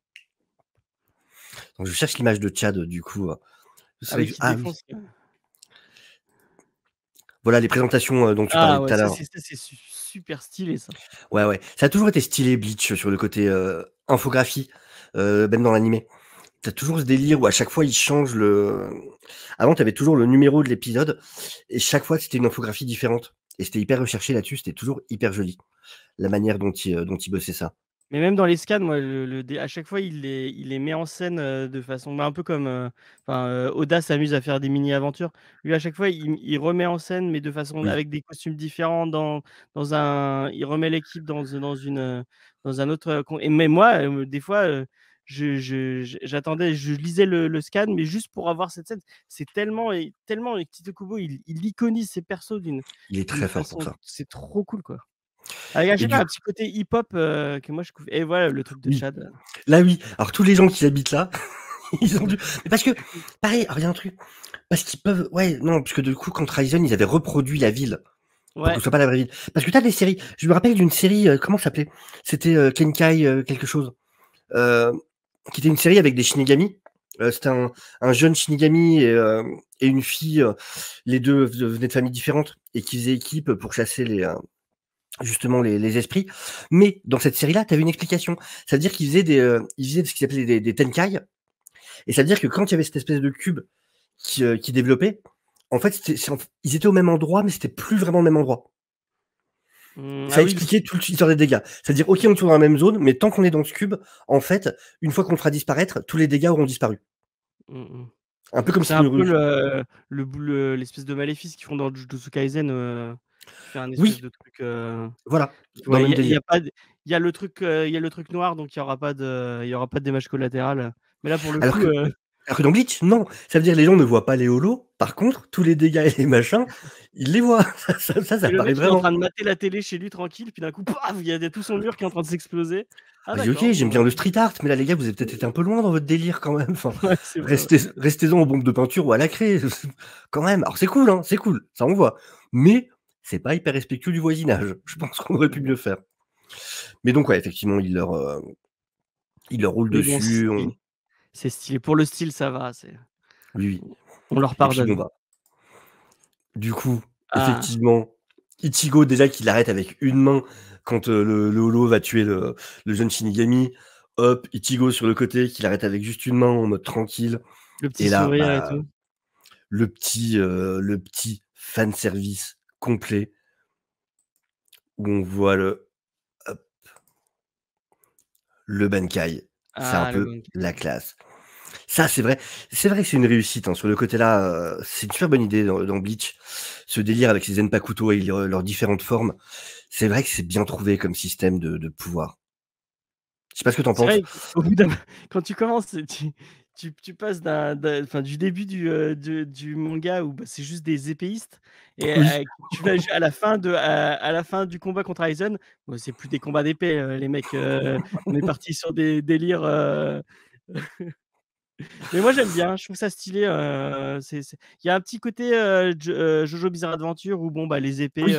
[SPEAKER 1] Donc je cherche l'image de Tchad, du coup, c'est
[SPEAKER 2] ah
[SPEAKER 1] vrai
[SPEAKER 2] oui,
[SPEAKER 1] que
[SPEAKER 2] qui
[SPEAKER 1] ah oui,
[SPEAKER 2] défonce.
[SPEAKER 1] voilà les présentations, dont tu parlais
[SPEAKER 2] Ah
[SPEAKER 1] tout
[SPEAKER 2] ouais,
[SPEAKER 1] à l'heure.
[SPEAKER 2] ça c'est super stylé ça.
[SPEAKER 1] Ouais, ouais. Ça a toujours été stylé Bleach sur le côté, infographie, même dans l'animé. Tu as toujours ce délire où à chaque fois ils changent avant tu avais toujours le numéro de l'épisode et chaque fois c'était une infographie différente et c'était hyper recherché là-dessus, c'était toujours hyper joli, la manière dont ils bossaient ça.
[SPEAKER 2] Mais même dans les scans, moi, le dé à chaque fois, il les met en scène, de façon bah, un peu comme, enfin, Oda s'amuse à faire des mini-aventures. Lui, à chaque fois, il remet en scène, mais de façon
[SPEAKER 1] Oui,
[SPEAKER 2] avec des costumes différents il remet l'équipe dans un autre, con et mais moi, des fois, j'attendais, je lisais le scan, mais juste pour avoir cette scène. C'est tellement et Tite Kubo, il iconise ses persos
[SPEAKER 1] il est
[SPEAKER 2] d'une
[SPEAKER 1] très fort pour
[SPEAKER 2] façon
[SPEAKER 1] ça.
[SPEAKER 2] c'est trop cool, quoi. Ah, je
[SPEAKER 1] Et
[SPEAKER 2] sais pas,
[SPEAKER 1] du
[SPEAKER 2] un petit côté hip-hop que moi je trouve. Et voilà, le truc de
[SPEAKER 1] oui,
[SPEAKER 2] Chad.
[SPEAKER 1] là oui. Alors tous les gens qui habitent là, ils ont dû. Mais parce que pareil, alors il y a un truc, parce qu'ils peuvent, ouais, non, parce que du coup quand Ryzen ils avaient reproduit la ville pour que
[SPEAKER 2] Ouais,
[SPEAKER 1] ce soit pas la vraie ville. Parce que t'as des séries. Je me rappelle d'une série, comment ça s'appelait? C'était Kenkai quelque chose. Euh, qui était une série avec des Shinigami. C'était un jeune Shinigami et une fille. Les deux venaient de familles différentes et qui faisaient équipe pour chasser justement les esprits. Mais dans cette série-là, tu avais une explication. Ça veut dire qu'ils faisaient ils faisaient ce qu'ils appelaient des Tenkai. Et ça veut dire que quand il y avait cette espèce de cube qui développait, en fait, ils étaient au même endroit, mais c'était plus vraiment le même endroit. Ça
[SPEAKER 2] ah oui,
[SPEAKER 1] expliquait tout l'histoire des dégâts. C'est-à-dire, ok, on est toujours dans la même zone, mais tant qu'on est dans ce cube, en fait, une fois qu'on le fera disparaître, tous les dégâts auront disparu.
[SPEAKER 2] mmh mh.
[SPEAKER 1] Un peu comme
[SPEAKER 2] C'est un peu
[SPEAKER 1] Sinuruge.
[SPEAKER 2] l'espèce de maléfice qu'ils font dans Jujutsu Kaisen, qui fait un espèce
[SPEAKER 1] Oui,
[SPEAKER 2] de truc,
[SPEAKER 1] voilà,
[SPEAKER 2] tu
[SPEAKER 1] dans
[SPEAKER 2] vois?
[SPEAKER 1] le
[SPEAKER 2] Il
[SPEAKER 1] même
[SPEAKER 2] y a il y
[SPEAKER 1] délire.
[SPEAKER 2] a pas de il y a le truc noir, donc il y aura pas de dommages collatérales. Mais là, pour le
[SPEAKER 1] Alors
[SPEAKER 2] coup,
[SPEAKER 1] que, alors que dans Bleach, non. Ça veut dire que les gens ne voient pas les holos. Par contre, tous les dégâts et les machins, ils les voient. Ça
[SPEAKER 2] et le
[SPEAKER 1] apparaît
[SPEAKER 2] mec, il est en
[SPEAKER 1] vraiment.
[SPEAKER 2] train de mater la télé chez lui tranquille, puis d'un coup, paf, il y a tout son mur qui est en train de s'exploser. Ah
[SPEAKER 1] Je dis, ok,
[SPEAKER 2] d'accord,
[SPEAKER 1] j'aime
[SPEAKER 2] bon,
[SPEAKER 1] bien le street art, mais là, les gars, vous avez peut-être été un peu loin dans votre délire quand même. Enfin,
[SPEAKER 2] ouais, c'est vrai, ouais.
[SPEAKER 1] restez-en aux bombes de peinture ou à la craie. Quand même. Alors, c'est cool, hein, c'est cool. Ça, on voit. Mais c'est pas hyper respectueux du voisinage. Je pense qu'on aurait pu mieux faire. Mais donc, ouais, effectivement, il leur roule
[SPEAKER 2] Mais bon,
[SPEAKER 1] dessus.
[SPEAKER 2] c'est stylé. Pour le style, ça va,
[SPEAKER 1] Oui, oui.
[SPEAKER 2] on leur
[SPEAKER 1] Et puis, bon,
[SPEAKER 2] pardonne.
[SPEAKER 1] bah, du coup,
[SPEAKER 2] Ah,
[SPEAKER 1] effectivement, Ichigo, déjà, qu'il l'arrête avec une main quand le holo va tuer le jeune Shinigami. Hop, Ichigo sur le côté, qu'il arrête avec juste une main en mode tranquille.
[SPEAKER 2] le petit
[SPEAKER 1] Et là,
[SPEAKER 2] sourire et
[SPEAKER 1] bah,
[SPEAKER 2] tout.
[SPEAKER 1] le petit fan service complet où on voit hop, le Bankai. C'est un
[SPEAKER 2] Ah, le
[SPEAKER 1] peu la
[SPEAKER 2] Bankai.
[SPEAKER 1] classe. Ça, c'est vrai que c'est une réussite, hein. Sur le côté-là, c'est une super bonne idée dans Bleach. Ce délire avec ces Zenpakuto et leurs différentes formes. C'est vrai que c'est bien trouvé comme système de pouvoir. Je sais pas ce que t'en
[SPEAKER 2] C'est
[SPEAKER 1] penses.
[SPEAKER 2] vrai qu'au bout d'un quand tu commences, tu passes enfin, du début du manga où, bah, c'est juste des épéistes et
[SPEAKER 1] Oui.
[SPEAKER 2] tu vas à la fin à la fin du combat contre Aizen, bah, c'est plus des combats d'épée, les mecs, on est parti sur des délires, mais moi j'aime bien, je trouve ça stylé, il y a un petit côté, JoJo Bizarre Adventure où bon, bah, les épées,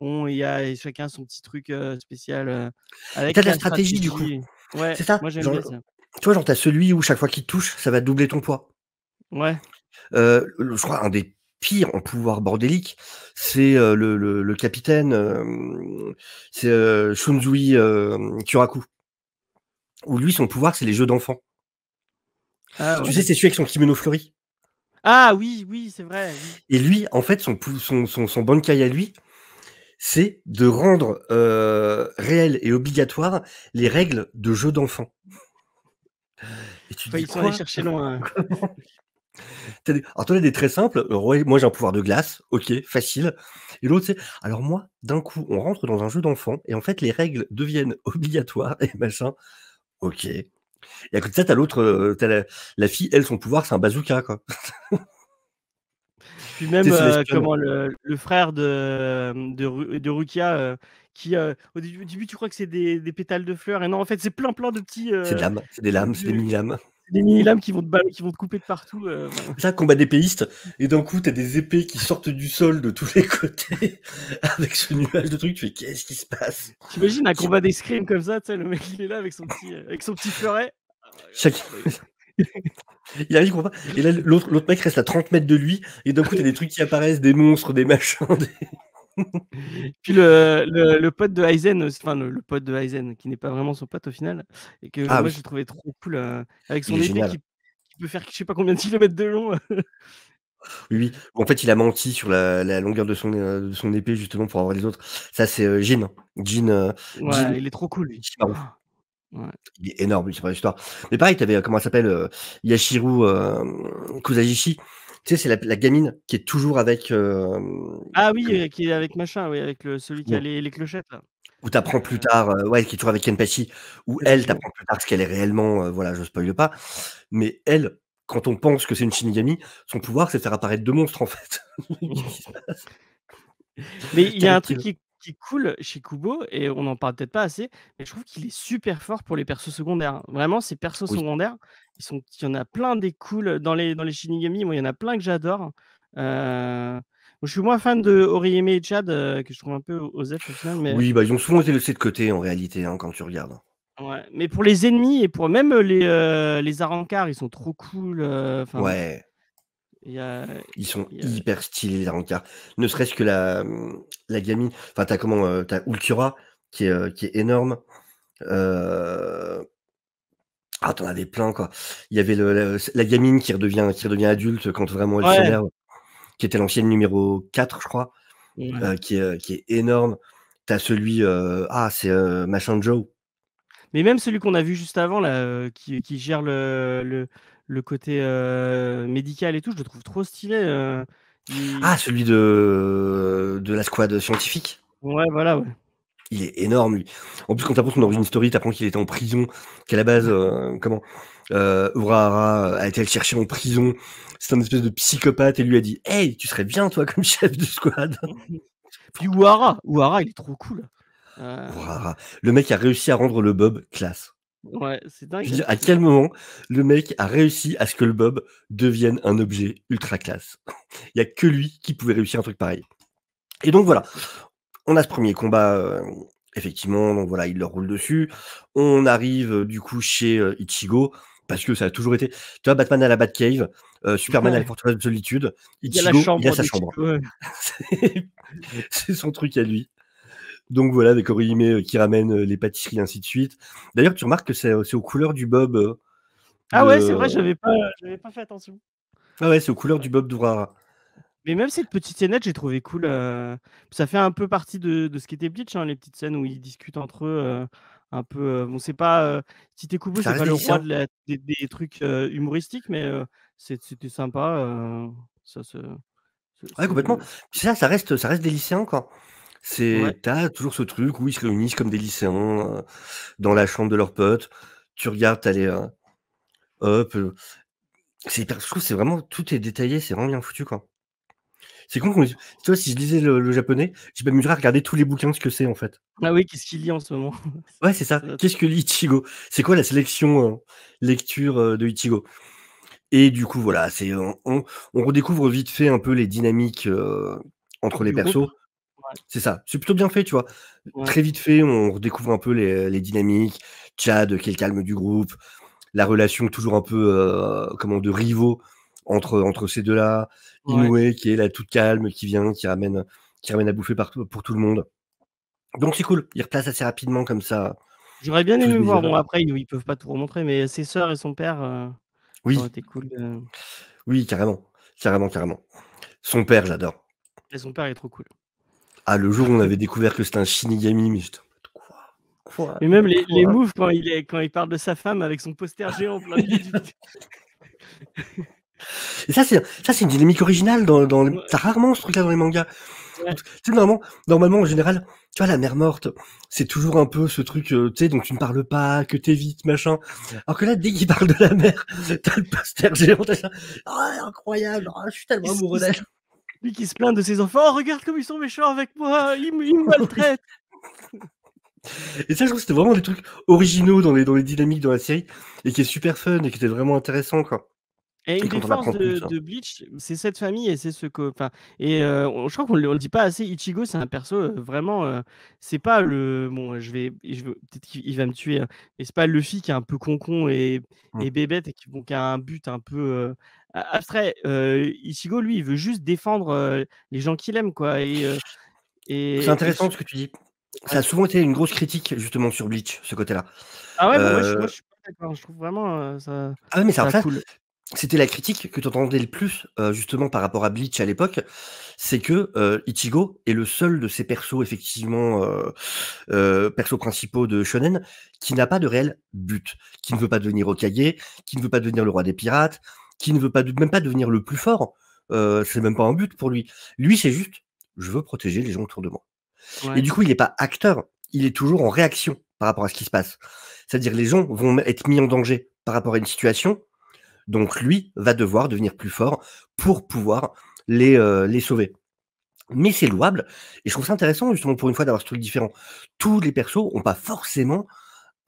[SPEAKER 1] Oui.
[SPEAKER 2] il y a chacun son petit truc, spécial,
[SPEAKER 1] Et t'as
[SPEAKER 2] avec
[SPEAKER 1] de la
[SPEAKER 2] la
[SPEAKER 1] stratégie, du coup.
[SPEAKER 2] stratégie. Ouais,
[SPEAKER 1] C'est ça.
[SPEAKER 2] moi j'aime
[SPEAKER 1] Genre,
[SPEAKER 2] bien ça.
[SPEAKER 1] tu vois, genre, t'as celui où chaque fois qu'il te touche, ça va doubler ton poids.
[SPEAKER 2] Ouais.
[SPEAKER 1] Je crois un des pires en pouvoir bordélique, c'est le capitaine, c'est Shunzui Kyoraku. Où lui, son pouvoir, c'est les jeux d'enfants.
[SPEAKER 2] Ah
[SPEAKER 1] Tu sais,
[SPEAKER 2] ouais.
[SPEAKER 1] c'est celui avec son kimono fleuri.
[SPEAKER 2] Ah oui, oui, c'est vrai, oui.
[SPEAKER 1] Et lui, en fait, son Bankai à lui, c'est de rendre réel et obligatoire les règles de jeux d'enfants. Et tu te
[SPEAKER 2] Ouais,
[SPEAKER 1] dis
[SPEAKER 2] ils sont allés
[SPEAKER 1] quoi?
[SPEAKER 2] chercher loin.
[SPEAKER 1] Alors, t'en as des très simples. Ouais, moi, j'ai un pouvoir de glace. Ok, facile. Et l'autre, c'est. Alors, moi, d'un coup, on rentre dans un jeu d'enfant et en fait, les règles deviennent obligatoires et machin. Ok. Et à côté de ça, t'as l'autre, t'as la fille, elle, son pouvoir, c'est un bazooka, quoi.
[SPEAKER 2] Puis
[SPEAKER 1] Tu
[SPEAKER 2] même,
[SPEAKER 1] sais, c'est les stuns.
[SPEAKER 2] comment le frère de Rukia, qui, au début, tu crois que c'est des pétales de fleurs et non, en fait, c'est plein de petits,
[SPEAKER 1] C'est de l'âme, c'est des lames, c'est des
[SPEAKER 2] de
[SPEAKER 1] mini-lames.
[SPEAKER 2] des mini-lames qui vont te couper de partout, enfin.
[SPEAKER 1] C'est ça, combat d'épéistes. Et d'un coup, t'as des épées qui sortent du sol de tous les côtés avec ce nuage de trucs. Tu fais, qu'est-ce qui se passe?
[SPEAKER 2] Tu imagines un combat d'escrime comme ça, tu sais, le mec, il est là avec son petit fleuret.
[SPEAKER 1] Chaque... Il arrive, il comprend pas. Et là, l'autre mec reste à 30 mètres de lui. Et d'un coup, t'as des trucs qui apparaissent, des monstres, des machins.
[SPEAKER 2] Puis le pote de Aizen aussi, enfin le pote de Aizen qui n'est pas vraiment son pote au final et que
[SPEAKER 1] Ah
[SPEAKER 2] moi
[SPEAKER 1] oui,
[SPEAKER 2] j'ai trouvé trop cool, avec
[SPEAKER 1] il
[SPEAKER 2] son
[SPEAKER 1] est
[SPEAKER 2] épée
[SPEAKER 1] génial.
[SPEAKER 2] qui peut faire je sais pas combien de kilomètres de long.
[SPEAKER 1] Oui, oui. En fait, il a menti sur la longueur de son épée, justement, pour avoir les autres. Ça, c'est Jin. Jin
[SPEAKER 2] Ouais, il est trop cool lui.
[SPEAKER 1] Shimaru.
[SPEAKER 2] Ouais.
[SPEAKER 1] Il est énorme, lui, c'est pas l'histoire. Mais pareil, t'avais, comment elle s'appelle, Yashiro Kusagishi. Tu sais, c'est la gamine qui est toujours avec.
[SPEAKER 2] Ah oui, qui est avec machin, oui, avec celui qui a
[SPEAKER 1] Bon,
[SPEAKER 2] les clochettes là.
[SPEAKER 1] où t'apprends plus
[SPEAKER 2] Heu,
[SPEAKER 1] tard, ouais, qui est toujours avec Kenpachi, où elle,
[SPEAKER 2] Kenpachi, ouais.
[SPEAKER 1] t'apprends plus tard ce qu'elle est réellement, voilà, je spoile pas. Mais elle, quand on pense que c'est une Shinigami, son pouvoir, c'est de faire apparaître deux monstres, en fait. Qu'est-ce qui se passe?
[SPEAKER 2] Mais il y a
[SPEAKER 1] Quel
[SPEAKER 2] un truc
[SPEAKER 1] kill.
[SPEAKER 2] qui est cool chez Kubo et on n'en parle peut-être pas assez, mais je trouve qu'il est super fort pour les persos secondaires, hein. Vraiment, ces persos
[SPEAKER 1] Oui.
[SPEAKER 2] secondaires, il y en a plein des cools dans les Shinigami. Moi, il y en a plein que j'adore. Je suis moins fan de Orihime et Chad, que je trouve un peu osef au final, mais
[SPEAKER 1] Oui, bah, ils ont souvent été laissés de côté en réalité, hein, quand tu regardes.
[SPEAKER 2] ouais, mais pour les ennemis et pour même les Arrancars, ils sont trop cool, enfin,
[SPEAKER 1] Ouais,
[SPEAKER 2] il y a
[SPEAKER 1] ils sont
[SPEAKER 2] il y a
[SPEAKER 1] hyper stylés les Arrancar. Ne serait-ce que la gamine, enfin tu comment, tu Ultura qui est énorme. Ah, tu avais plein quoi. Il y avait la gamine qui redevient adulte quand vraiment elle
[SPEAKER 2] ouais,
[SPEAKER 1] s'énerve, qui était l'ancienne numéro 4 je crois,
[SPEAKER 2] ouais.
[SPEAKER 1] qui est énorme. Tu as celui, c'est, machin Joe.
[SPEAKER 2] Mais même celui qu'on a vu juste avant là, qui gère le côté, médical et tout, je le trouve trop stylé, il
[SPEAKER 1] Ah, celui de la squad scientifique.
[SPEAKER 2] ouais, voilà, ouais.
[SPEAKER 1] Il est énorme lui. En plus quand tu apprends son origin story, tu apprends qu'il était en prison, qu'à la base, Urahara a été le chercher en prison. C'est un espèce de psychopathe et lui a dit: «Hey, tu serais bien toi comme chef de squad».
[SPEAKER 2] Puis Uhara, il est trop cool. Heu,
[SPEAKER 1] Urahara, le mec a réussi à rendre le bob classe.
[SPEAKER 2] ouais, c'est
[SPEAKER 1] Je
[SPEAKER 2] dingue,
[SPEAKER 1] veux
[SPEAKER 2] hein.
[SPEAKER 1] dire, à quel moment le mec a réussi à ce que le bob devienne un objet ultra classe? Il y a que lui qui pouvait réussir un truc pareil. Et donc voilà, on a ce premier combat, effectivement, donc voilà, il leur roule dessus. On arrive, du coup chez, Ichigo, parce que ça a toujours été tu vois Batman à la Batcave, Superman à la
[SPEAKER 2] Ouais,
[SPEAKER 1] forteresse de solitude,
[SPEAKER 2] il y a la
[SPEAKER 1] Ichigo, il a
[SPEAKER 2] chambre
[SPEAKER 1] sa
[SPEAKER 2] de
[SPEAKER 1] chambre.
[SPEAKER 2] Chico, ouais.
[SPEAKER 1] C'est c'est son truc à lui. Donc voilà, avec Orihime, qui ramène, les pâtisseries, ainsi de suite. D'ailleurs, tu remarques que c'est aux couleurs du bob,
[SPEAKER 2] Ah ouais, c'est
[SPEAKER 1] de
[SPEAKER 2] vrai, j'avais pas fait attention.
[SPEAKER 1] ouais, c'est aux couleurs du bob d'Urahara.
[SPEAKER 2] Mais même cette petite scénette, j'ai trouvé cool, ça fait un peu partie de ce qu'était Bleach, hein, les petites scènes où ils discutent entre eux, un peu, bon c'est pas, Tite Kubo,
[SPEAKER 1] Ça
[SPEAKER 2] c'est
[SPEAKER 1] reste
[SPEAKER 2] pas
[SPEAKER 1] des
[SPEAKER 2] le roi
[SPEAKER 1] lycéens.
[SPEAKER 2] de la des trucs, humoristiques, mais c'était sympa, ça
[SPEAKER 1] Ouais, complètement.
[SPEAKER 2] se
[SPEAKER 1] Puis ça reste des lycéens, quoi.
[SPEAKER 2] ouais,
[SPEAKER 1] Tu toujours ce truc où ils se réunissent comme des lycéens, dans la chambre de leurs potes. Tu regardes, tu as les, hop, c'est hyper je trouve que c'est vraiment tout est détaillé, c'est vraiment bien foutu, quoi. C'est con qu'on tu vois, si je lisais le japonais, je m'amuserais à regarder tous les bouquins, ce que c'est, en fait.
[SPEAKER 2] ah oui, qu'est-ce qu'il lit en ce moment?
[SPEAKER 1] Ouais, c'est ça.
[SPEAKER 2] Ça doit être
[SPEAKER 1] Qu'est-ce que lit Ichigo? C'est quoi la sélection, lecture, de Ichigo? Et du coup, voilà, on redécouvre vite fait un peu les dynamiques, entre les
[SPEAKER 2] du groupe?
[SPEAKER 1] persos.
[SPEAKER 2] Ouais,
[SPEAKER 1] C'est ça, c'est plutôt bien fait, tu vois?
[SPEAKER 2] ouais,
[SPEAKER 1] Très vite fait, on redécouvre un peu les dynamiques. Chad, qui est le calme du groupe, la relation toujours un peu, de rivaux entre ces 2 là.
[SPEAKER 2] ouais.
[SPEAKER 1] Inoue, qui est la toute calme, qui ramène à bouffer partout pour tout le monde. Donc c'est cool, ils replacent assez rapidement comme ça
[SPEAKER 2] J'aurais bien
[SPEAKER 1] tout ce
[SPEAKER 2] aimé voir,
[SPEAKER 1] désir.
[SPEAKER 2] bon après ils peuvent pas tout remontrer, mais ses sœurs et son père, ça aurait
[SPEAKER 1] Oui,
[SPEAKER 2] été cool,
[SPEAKER 1] oui, carrément, carrément, carrément. Son père, j'adore.
[SPEAKER 2] et son père est trop cool.
[SPEAKER 1] Ah, le jour où on avait découvert que c'était un Shinigami, mais j'étais en mode: «Quoi? Quoi?
[SPEAKER 2] Mais même les
[SPEAKER 1] Quoi?»
[SPEAKER 2] moves quand il parle de sa femme avec son poster géant en plein milieu du
[SPEAKER 1] Et ça c'est une dynamique originale dans les tu
[SPEAKER 2] ouais,
[SPEAKER 1] rarement ce truc-là dans les mangas.
[SPEAKER 2] ouais.
[SPEAKER 1] Tu sais, normalement, en général, tu vois, la mère morte, c'est toujours un peu ce truc, tu sais, dont tu ne parles pas, que tu évites, machin. Alors que là, dès qu'il parle de la mère, tu le poster géant, tu là: «Ah incroyable, ah je suis tellement
[SPEAKER 2] Il se
[SPEAKER 1] amoureux
[SPEAKER 2] il se
[SPEAKER 1] d'elle».
[SPEAKER 2] Lui qui se plaint de ses enfants: «Oh regarde comme ils sont méchants avec moi, ils me
[SPEAKER 1] Oui.
[SPEAKER 2] maltraitent».
[SPEAKER 1] Et ça, je trouve que c'était vraiment des trucs originaux dans les dynamiques dans la série et qui est super fun et qui était vraiment intéressant, quoi.
[SPEAKER 2] Et
[SPEAKER 1] Et
[SPEAKER 2] une des
[SPEAKER 1] quand on
[SPEAKER 2] forces
[SPEAKER 1] apprend plus,
[SPEAKER 2] de Bleach, c'est cette famille et c'est ce que enfin et je crois qu'on le dit pas assez, Ichigo, c'est un perso, vraiment, c'est pas le bon, je vais peut-être qu'il va me tuer, hein, mais c'est pas Luffy qui est un peu concon
[SPEAKER 1] mmh.
[SPEAKER 2] et bébête et qui a un but un peu, abstrait. Ichigo, lui, il veut juste défendre, les gens qu'il aime, quoi
[SPEAKER 1] C'est
[SPEAKER 2] et
[SPEAKER 1] intéressant
[SPEAKER 2] su
[SPEAKER 1] ce que tu dis. Ça a
[SPEAKER 2] ouais.
[SPEAKER 1] souvent été une grosse critique, justement, sur Bleach, ce côté-là.
[SPEAKER 2] Ah ouais? Bon, moi, je
[SPEAKER 1] Heu,
[SPEAKER 2] suis pas d'accord, je trouve vraiment, ça
[SPEAKER 1] ah ouais, mais c'est alors
[SPEAKER 2] ça
[SPEAKER 1] ça,
[SPEAKER 2] cool.
[SPEAKER 1] c'était la critique que tu entendais le plus, justement par rapport à Bleach à l'époque, c'est que, Ichigo est le seul de ces persos effectivement, persos principaux de shonen, qui n'a pas de réel but, qui ne veut pas devenir Hokage, qui ne veut pas devenir le roi des pirates, qui ne veut pas même pas devenir le plus fort, c'est même pas un but pour lui. Lui, c'est juste: «Je veux protéger les gens autour de moi». Et
[SPEAKER 2] Ouais,
[SPEAKER 1] du coup, il est pas acteur, il est toujours en réaction par rapport à ce qui se passe. C'est-à-dire les gens vont être mis en danger par rapport à une situation, donc lui va devoir devenir plus fort pour pouvoir les sauver. mais c'est louable et je trouve ça intéressant justement pour une fois d'avoir ce truc différent. Tous les persos ont pas forcément,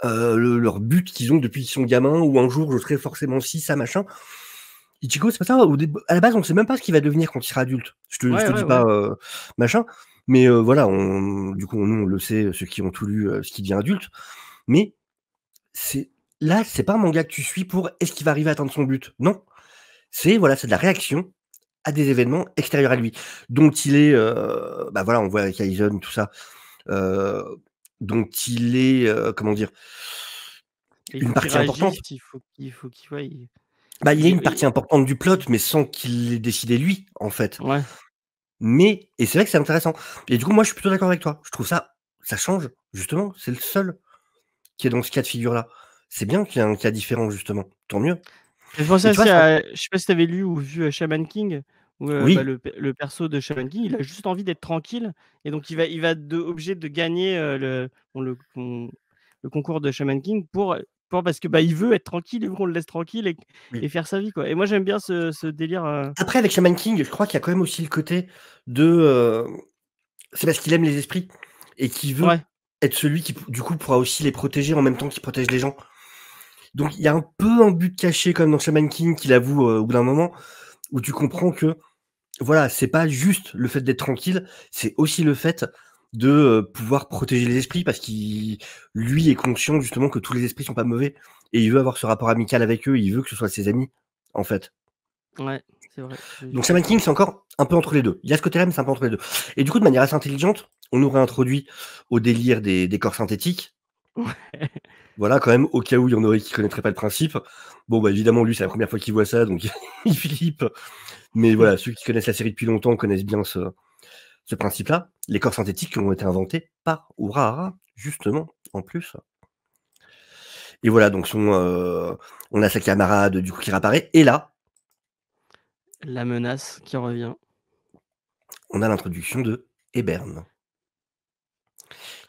[SPEAKER 1] leur but qu'ils ont depuis qu'ils sont gamins ou un jour je serai forcément ci, ça, machin. Ichigo, c'est pas ça, à la base, on sait même pas ce qu'il va devenir quand il sera adulte. Je
[SPEAKER 2] Ouais,
[SPEAKER 1] te
[SPEAKER 2] ouais,
[SPEAKER 1] dis
[SPEAKER 2] ouais.
[SPEAKER 1] pas, machin, mais voilà, du coup, nous, on le sait, ceux qui ont tout lu, ce qu'il devient adulte, mais c'est là, c'est pas un manga que tu suis pour est-ce qu'il va arriver à atteindre son but? Non, c'est voilà, c'est de la réaction à des événements extérieurs à lui, dont il est, bah, voilà, on voit avec Aizen, tout ça, heu, dont il est, comment dire?
[SPEAKER 2] Et il
[SPEAKER 1] Une
[SPEAKER 2] faut qu'il
[SPEAKER 1] partie importante.
[SPEAKER 2] réagisse, il faut qu'il ouais,
[SPEAKER 1] Bah, il
[SPEAKER 2] il
[SPEAKER 1] est
[SPEAKER 2] est
[SPEAKER 1] une partie importante du plot, mais sans qu'il l'ait décidé lui, en fait.
[SPEAKER 2] ouais.
[SPEAKER 1] Mais et c'est vrai que c'est intéressant et du coup, moi, je suis plutôt d'accord avec toi. Je trouve ça change, justement, c'est le seul qui est dans ce cas de figure-là. C'est bien qu'il y ait un cas différent, justement, tant mieux
[SPEAKER 2] Ça fait penser
[SPEAKER 1] et tu vois
[SPEAKER 2] aussi
[SPEAKER 1] ça
[SPEAKER 2] à je sais pas si tu avais lu ou vu, Shaman King où, bah,
[SPEAKER 1] oui,
[SPEAKER 2] le perso de Shaman King, il a juste envie d'être tranquille et donc il va être obligé de gagner, le concours de Shaman King pour parce que, bah, il veut être tranquille et veut qu'on le laisse tranquille
[SPEAKER 1] oui.
[SPEAKER 2] et faire sa vie, quoi et moi j'aime bien ce délire,
[SPEAKER 1] Après avec Shaman King, je crois qu'il y a quand même aussi le côté de, c'est parce qu'il aime les esprits et qu'il veut
[SPEAKER 2] ouais,
[SPEAKER 1] être celui qui, du coup, pourra aussi les protéger en même temps qu'il protège les gens. Donc il y a un peu un but caché quand même dans Shaman King qu'il avoue, au bout d'un moment, où tu comprends que voilà, c'est pas juste le fait d'être tranquille, c'est aussi le fait de, pouvoir protéger les esprits parce qu'il lui est conscient justement que tous les esprits sont pas mauvais et il veut avoir ce rapport amical avec eux, il veut que ce soit ses amis, en fait.
[SPEAKER 2] ouais, c'est vrai, je
[SPEAKER 1] Donc
[SPEAKER 2] suis
[SPEAKER 1] Shaman
[SPEAKER 2] d'accord.
[SPEAKER 1] King, c'est encore un peu entre les 2. Il y a ce côté-là, mais c'est un peu entre les 2. Et du coup, de manière assez intelligente, on nous réintroduit au délire des corps synthétiques. Voilà, quand même, au cas où il y en aurait qui connaîtraient pas le principe. Bon, bah, évidemment, lui, c'est la première fois qu'il voit ça, donc il flippe. Mais voilà, ceux qui connaissent la série depuis longtemps connaissent bien ce principe-là. Les corps synthétiques qui ont été inventés par Urahara, justement, en plus. Et voilà, donc on a sa camarade, du coup, qui réapparaît. Et là,
[SPEAKER 2] La menace qui revient.
[SPEAKER 1] on a l'introduction de Ebern,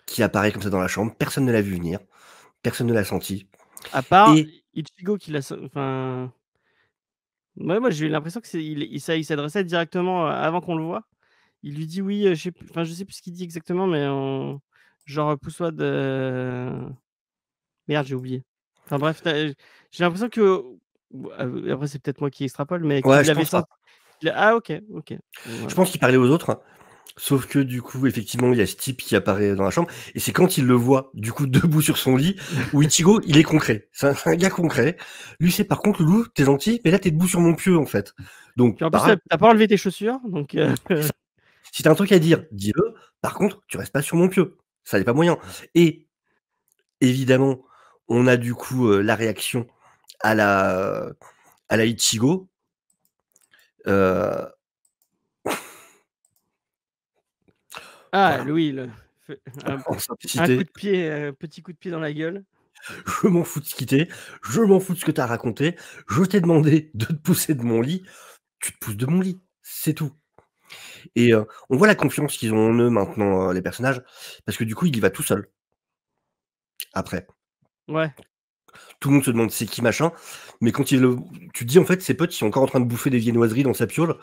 [SPEAKER 1] qui apparaît comme ça dans la chambre. Personne ne l'a vu venir, personne ne l'a senti.
[SPEAKER 2] À part
[SPEAKER 1] Et
[SPEAKER 2] Ichigo qui l'a enfin, ouais, moi j'ai eu l'impression que il s'adressait directement, avant qu'on le voie. Il lui dit: «Oui, je sais plus ce qu'il dit exactement, mais en genre, pousse-toi de» merde, j'ai oublié. Enfin bref, j'ai l'impression que après c'est peut-être moi qui extrapole, mais
[SPEAKER 1] ouais,
[SPEAKER 2] qu'il
[SPEAKER 1] je
[SPEAKER 2] l'avait
[SPEAKER 1] pense pas.
[SPEAKER 2] senti ah OK, OK.
[SPEAKER 1] Je
[SPEAKER 2] Ouais.
[SPEAKER 1] pense qu'il parlait aux autres, sauf que du coup, effectivement, il y a ce type qui apparaît dans la chambre et c'est quand il le voit, du coup, debout sur son lit, où Ichigo, il est concret. C'est un gars concret. Lui, c'est: «Par contre, Loulou, tu es gentil, mais là, tu es debout sur mon pieu, en fait. Donc
[SPEAKER 2] Puis en plus, tu
[SPEAKER 1] parle,
[SPEAKER 2] pas enlevé tes chaussures, donc
[SPEAKER 1] c'est ça. Si tu as un truc à dire, dis-le. Par contre, tu restes pas sur mon pieu. Ça n'est pas moyen» et évidemment, on a du coup, la réaction à la Ichigo, heu,
[SPEAKER 2] ah
[SPEAKER 1] voilà,
[SPEAKER 2] oui, fe
[SPEAKER 1] en
[SPEAKER 2] un coup
[SPEAKER 1] simplicité.
[SPEAKER 2] de pied, petit coup de pied dans la gueule.
[SPEAKER 1] Je m'en fous de ce qui t'est, je m'en fous de ce que tu as raconté, je t'ai demandé de te pousser de mon lit, tu te pousses de mon lit, c'est tout et on voit la confiance qu'ils ont en eux maintenant, les personnages, parce que du coup, il y va tout seul, après.
[SPEAKER 2] Ouais.
[SPEAKER 1] Tout le monde se demande: «C'est qui machin?» mais quand tu te dis, en fait, ses potes, ils sont encore en train de bouffer des viennoiseries dans sa piole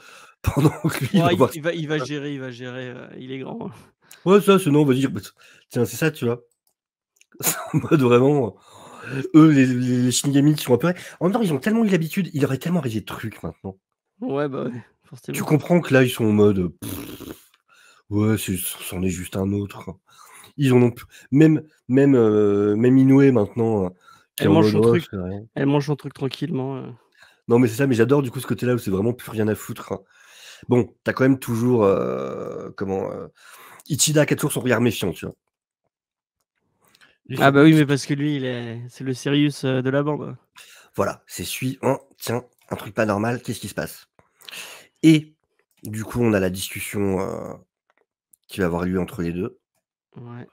[SPEAKER 1] pendant que lui, il va
[SPEAKER 2] Ouais,
[SPEAKER 1] voir
[SPEAKER 2] il va gérer, il est grand.
[SPEAKER 1] ouais, ça, c'est non, vas-y, bah, tiens, c'est ça, tu vois? En mode vraiment, eux, les Shinigami qui sont apeurés. En même temps, ils ont tellement eu l'habitude, il leur est tellement arrivé de trucs maintenant.
[SPEAKER 2] Ouais, bah, ouais,
[SPEAKER 1] Tu
[SPEAKER 2] forcément.
[SPEAKER 1] comprends que là, ils sont en mode, ouais, c'en est juste un autre. Ils en ont p même Inoue maintenant, qui est
[SPEAKER 2] Elle
[SPEAKER 1] en
[SPEAKER 2] mange
[SPEAKER 1] mode:
[SPEAKER 2] son
[SPEAKER 1] «Oh,
[SPEAKER 2] truc
[SPEAKER 1] c'est rien».
[SPEAKER 2] elle mange son truc tranquillement,
[SPEAKER 1] Non, mais c'est ça, mais j'adore du coup ce côté-là où c'est vraiment plus rien à foutre. Bon, tu as quand même toujours, Ichida qui a toujours son regard méfiant, tu vois? Lui,
[SPEAKER 2] Ah
[SPEAKER 1] c'est:
[SPEAKER 2] bah, oui,
[SPEAKER 1] «Ops».
[SPEAKER 2] mais parce que lui, c'est le Sirius, de la bande.
[SPEAKER 1] Voilà, c'est celui: «Oh, tiens, un truc pas normal, qu'est-ce qui se passe?» et du coup, on a la discussion, qui va avoir lieu entre les 2.
[SPEAKER 2] Ouais.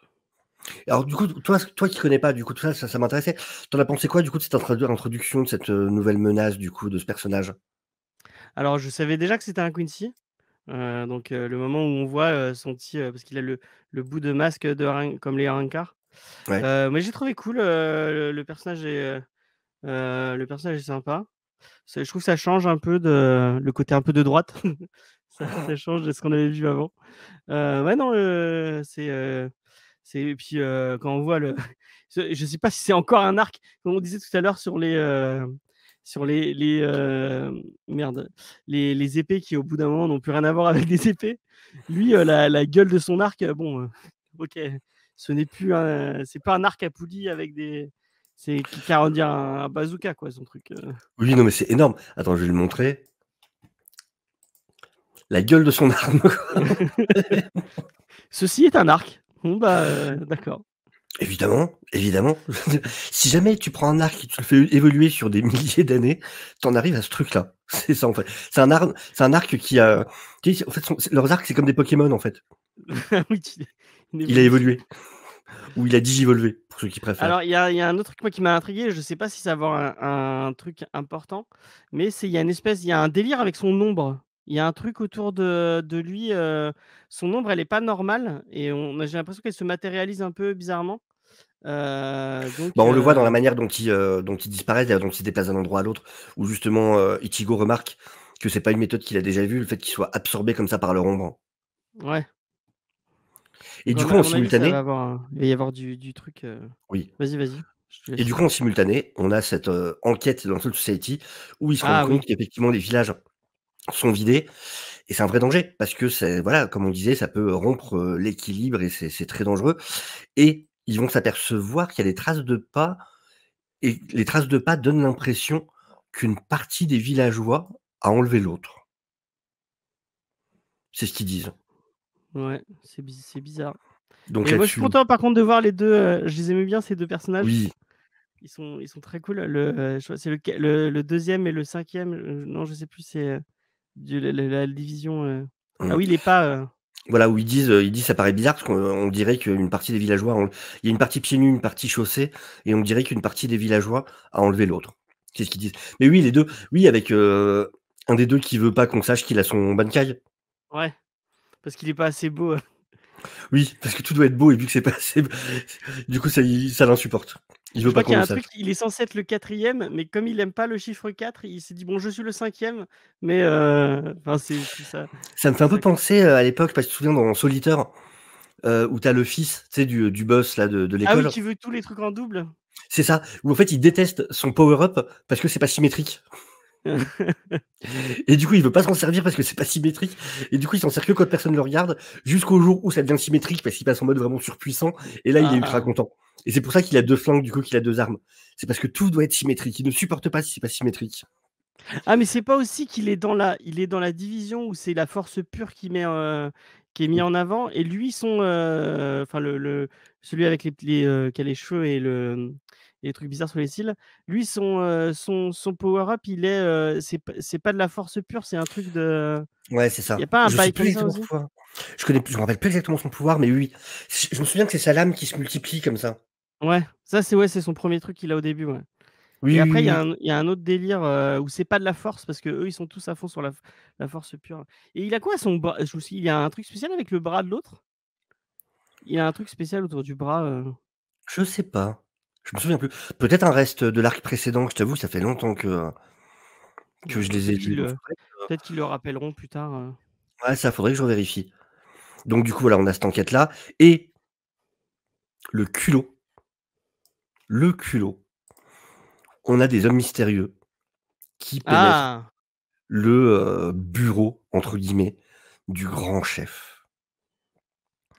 [SPEAKER 1] Alors du coup, toi qui connais pas du coup tout ça, ça m'intéressait. Tu en as pensé quoi du coup de cette introduction de cette, nouvelle menace du coup de ce personnage?
[SPEAKER 2] Alors je savais déjà que c'était un Quincy, donc le moment où on voit, son petit, parce qu'il a le bout de masque de comme les Arrancar.
[SPEAKER 1] Ouais,
[SPEAKER 2] Mais j'ai trouvé cool, le personnage est sympa. Je trouve que ça change un peu de le côté un peu de droite. Ça change de ce qu'on avait vu avant. Ouais, non, c'est et puis, quand on voit le je sais pas si c'est encore un arc, comme on disait tout à l'heure sur merde, les épées qui, au bout d'un moment, n'ont plus rien à voir avec des épées. Lui, la gueule de son arc, bon, OK, ce n'est plus un c'est pas un arc à poulies avec des c'est qui a on dirait un bazooka, quoi, son truc.
[SPEAKER 1] Oui, non, mais c'est énorme. Attends, je vais le montrer. La gueule de son arme.
[SPEAKER 2] Ceci est un arc. Bon, bah, d'accord.
[SPEAKER 1] Évidemment, évidemment. Si jamais tu prends un arc et tu le fais évoluer sur des milliers d'années, tu en arrives à ce truc-là. C'est ça, en fait. C'est un arc qui a tu sais, en fait, leurs arcs, c'est comme des Pokémon, en fait.
[SPEAKER 2] Oui, une
[SPEAKER 1] Il a
[SPEAKER 2] évolution.
[SPEAKER 1] évolué ou il a digivolvé, pour ceux qui préfèrent.
[SPEAKER 2] Alors, il y a un autre truc, moi, qui m'a intrigué, je sais pas si ça va avoir un truc important, mais il y a il y a un délire avec son ombre. Il y a un truc autour de lui, son ombre, elle est pas normale et j'ai l'impression qu'elle se matérialise un peu bizarrement.
[SPEAKER 1] Bah,
[SPEAKER 2] Donc
[SPEAKER 1] on le voit dans la manière dont il disparaît, d'ailleurs, dont il se déplace d'un endroit à l'autre, où justement, Ichigo remarque que c'est pas une méthode qu'il a déjà vue, le fait qu'il soit absorbé comme ça par leur ombre.
[SPEAKER 2] ouais,
[SPEAKER 1] Et
[SPEAKER 2] donc
[SPEAKER 1] du coup,
[SPEAKER 2] à
[SPEAKER 1] en
[SPEAKER 2] mon avis, ça va
[SPEAKER 1] simultané
[SPEAKER 2] avoir il va y avoir du truc,
[SPEAKER 1] oui.
[SPEAKER 2] vas-y, je te
[SPEAKER 1] Et
[SPEAKER 2] laisse
[SPEAKER 1] du coup,
[SPEAKER 2] finir.
[SPEAKER 1] en simultané, on a cette, enquête dans Soul Society où ils se rendent
[SPEAKER 2] Ah
[SPEAKER 1] compte
[SPEAKER 2] oui,
[SPEAKER 1] qu'effectivement les villages sont vidés et c'est un vrai danger parce que c'est voilà, comme on disait, ça peut rompre, l'équilibre et c'est très dangereux et ils vont s'apercevoir qu'il y a des traces de pas et les traces de pas donnent l'impression qu'une partie des villageois a enlevé l'autre. C'est ce qu'ils disent.
[SPEAKER 2] ouais, c'est bizarre.
[SPEAKER 1] Donc
[SPEAKER 2] Mais moi, je suis
[SPEAKER 1] là-dessus
[SPEAKER 2] content, par contre, de voir les 2. Je les aimais bien, ces 2 personnages.
[SPEAKER 1] oui,
[SPEAKER 2] Ils sont très cool. Je crois que c'est le 2e et le 5e, non, je sais plus, c'est, du la division, ah
[SPEAKER 1] mmh,
[SPEAKER 2] oui, les pas,
[SPEAKER 1] voilà où ils disent: «Ça paraît bizarre parce qu'on dirait qu'une partie des villageois ont il y a une partie pieds nus, une partie chaussée et on dirait qu'une partie des villageois a enlevé l'autre». C'est ce qu'ils disent. Mais oui, les 2 oui avec, un des 2 qui veut pas qu'on sache qu'il a son Bankai.
[SPEAKER 2] ouais, parce qu'il est pas assez beau.
[SPEAKER 1] Oui, parce que tout doit être beau et vu que c'est pas assez du coup ça l'insupporte. Il
[SPEAKER 2] Je
[SPEAKER 1] veut pas
[SPEAKER 2] crois qu'il
[SPEAKER 1] qu'on
[SPEAKER 2] y a
[SPEAKER 1] le
[SPEAKER 2] un
[SPEAKER 1] sache.
[SPEAKER 2] truc, il est censé être le 4e, mais comme il aime pas le chiffre 4, il s'est dit: «Bon, je suis le 5e», mais enfin, c'est ça
[SPEAKER 1] Ça me fait
[SPEAKER 2] c'est
[SPEAKER 1] un peu
[SPEAKER 2] ça que
[SPEAKER 1] penser, à l'époque, je sais pas si tu te souviens dans Solitaire, où tu as le fils, tu sais, du boss là de
[SPEAKER 2] ah oui,
[SPEAKER 1] l'école.
[SPEAKER 2] qui veut tous les trucs en double?
[SPEAKER 1] C'est ça, où en fait il déteste son power up parce que c'est pas symétrique et du coup il veut pas s'en servir parce que c'est pas symétrique et du coup il s'en sert que quand personne le regarde, jusqu'au jour où ça devient symétrique parce qu'il passe en mode vraiment surpuissant et là il est
[SPEAKER 2] Ah,
[SPEAKER 1] ultra
[SPEAKER 2] ah.
[SPEAKER 1] content et c'est pour ça qu'il a 2 flingues du coup, qu'il a 2 armes. C'est parce que tout doit être symétrique. Il ne supporte pas si c'est pas symétrique.
[SPEAKER 2] Ah, mais c'est pas aussi qu'il est dans la division où c'est la force pure qui est mis
[SPEAKER 1] Oui.
[SPEAKER 2] en avant et lui enfin celui avec qui a les cheveux et et les trucs bizarres sur les cils, lui son power up c'est pas de la force pure, c'est un truc de
[SPEAKER 1] Ouais, c'est
[SPEAKER 2] il y a
[SPEAKER 1] ça.
[SPEAKER 2] pas un
[SPEAKER 1] Je sais
[SPEAKER 2] bail
[SPEAKER 1] plus
[SPEAKER 2] comme ça
[SPEAKER 1] exactement son
[SPEAKER 2] aussi?
[SPEAKER 1] pouvoir. Je me rappelle plus exactement son pouvoir, mais oui, oui. Je me souviens que c'est sa lame qui se multiplie comme ça.
[SPEAKER 2] Ouais, ça c'est son premier truc qu'il a au début, ouais.
[SPEAKER 1] Oui,
[SPEAKER 2] Et
[SPEAKER 1] oui,
[SPEAKER 2] après
[SPEAKER 1] oui, oui.
[SPEAKER 2] il y a un autre délire, où c'est pas de la force parce qu'eux ils sont tous à fond sur la force pure. Et il a quoi son bras? Je me suis Il y a un truc spécial avec le bras de l'autre? Il y a un truc spécial autour du bras,
[SPEAKER 1] Je sais pas. Je me souviens plus. Peut-être un reste de l'arc précédent, je t'avoue, ça fait longtemps que je
[SPEAKER 2] bah,
[SPEAKER 1] les ai lus, donc faudrait
[SPEAKER 2] peut-être qu'ils le rappelleront plus tard,
[SPEAKER 1] ouais, ça faudrait que je revérifie. Donc du coup, voilà, on a cette enquête-là et le culot, le culot, on a des hommes mystérieux qui pénètrent
[SPEAKER 2] Ah!
[SPEAKER 1] le, «bureau» entre guillemets du grand chef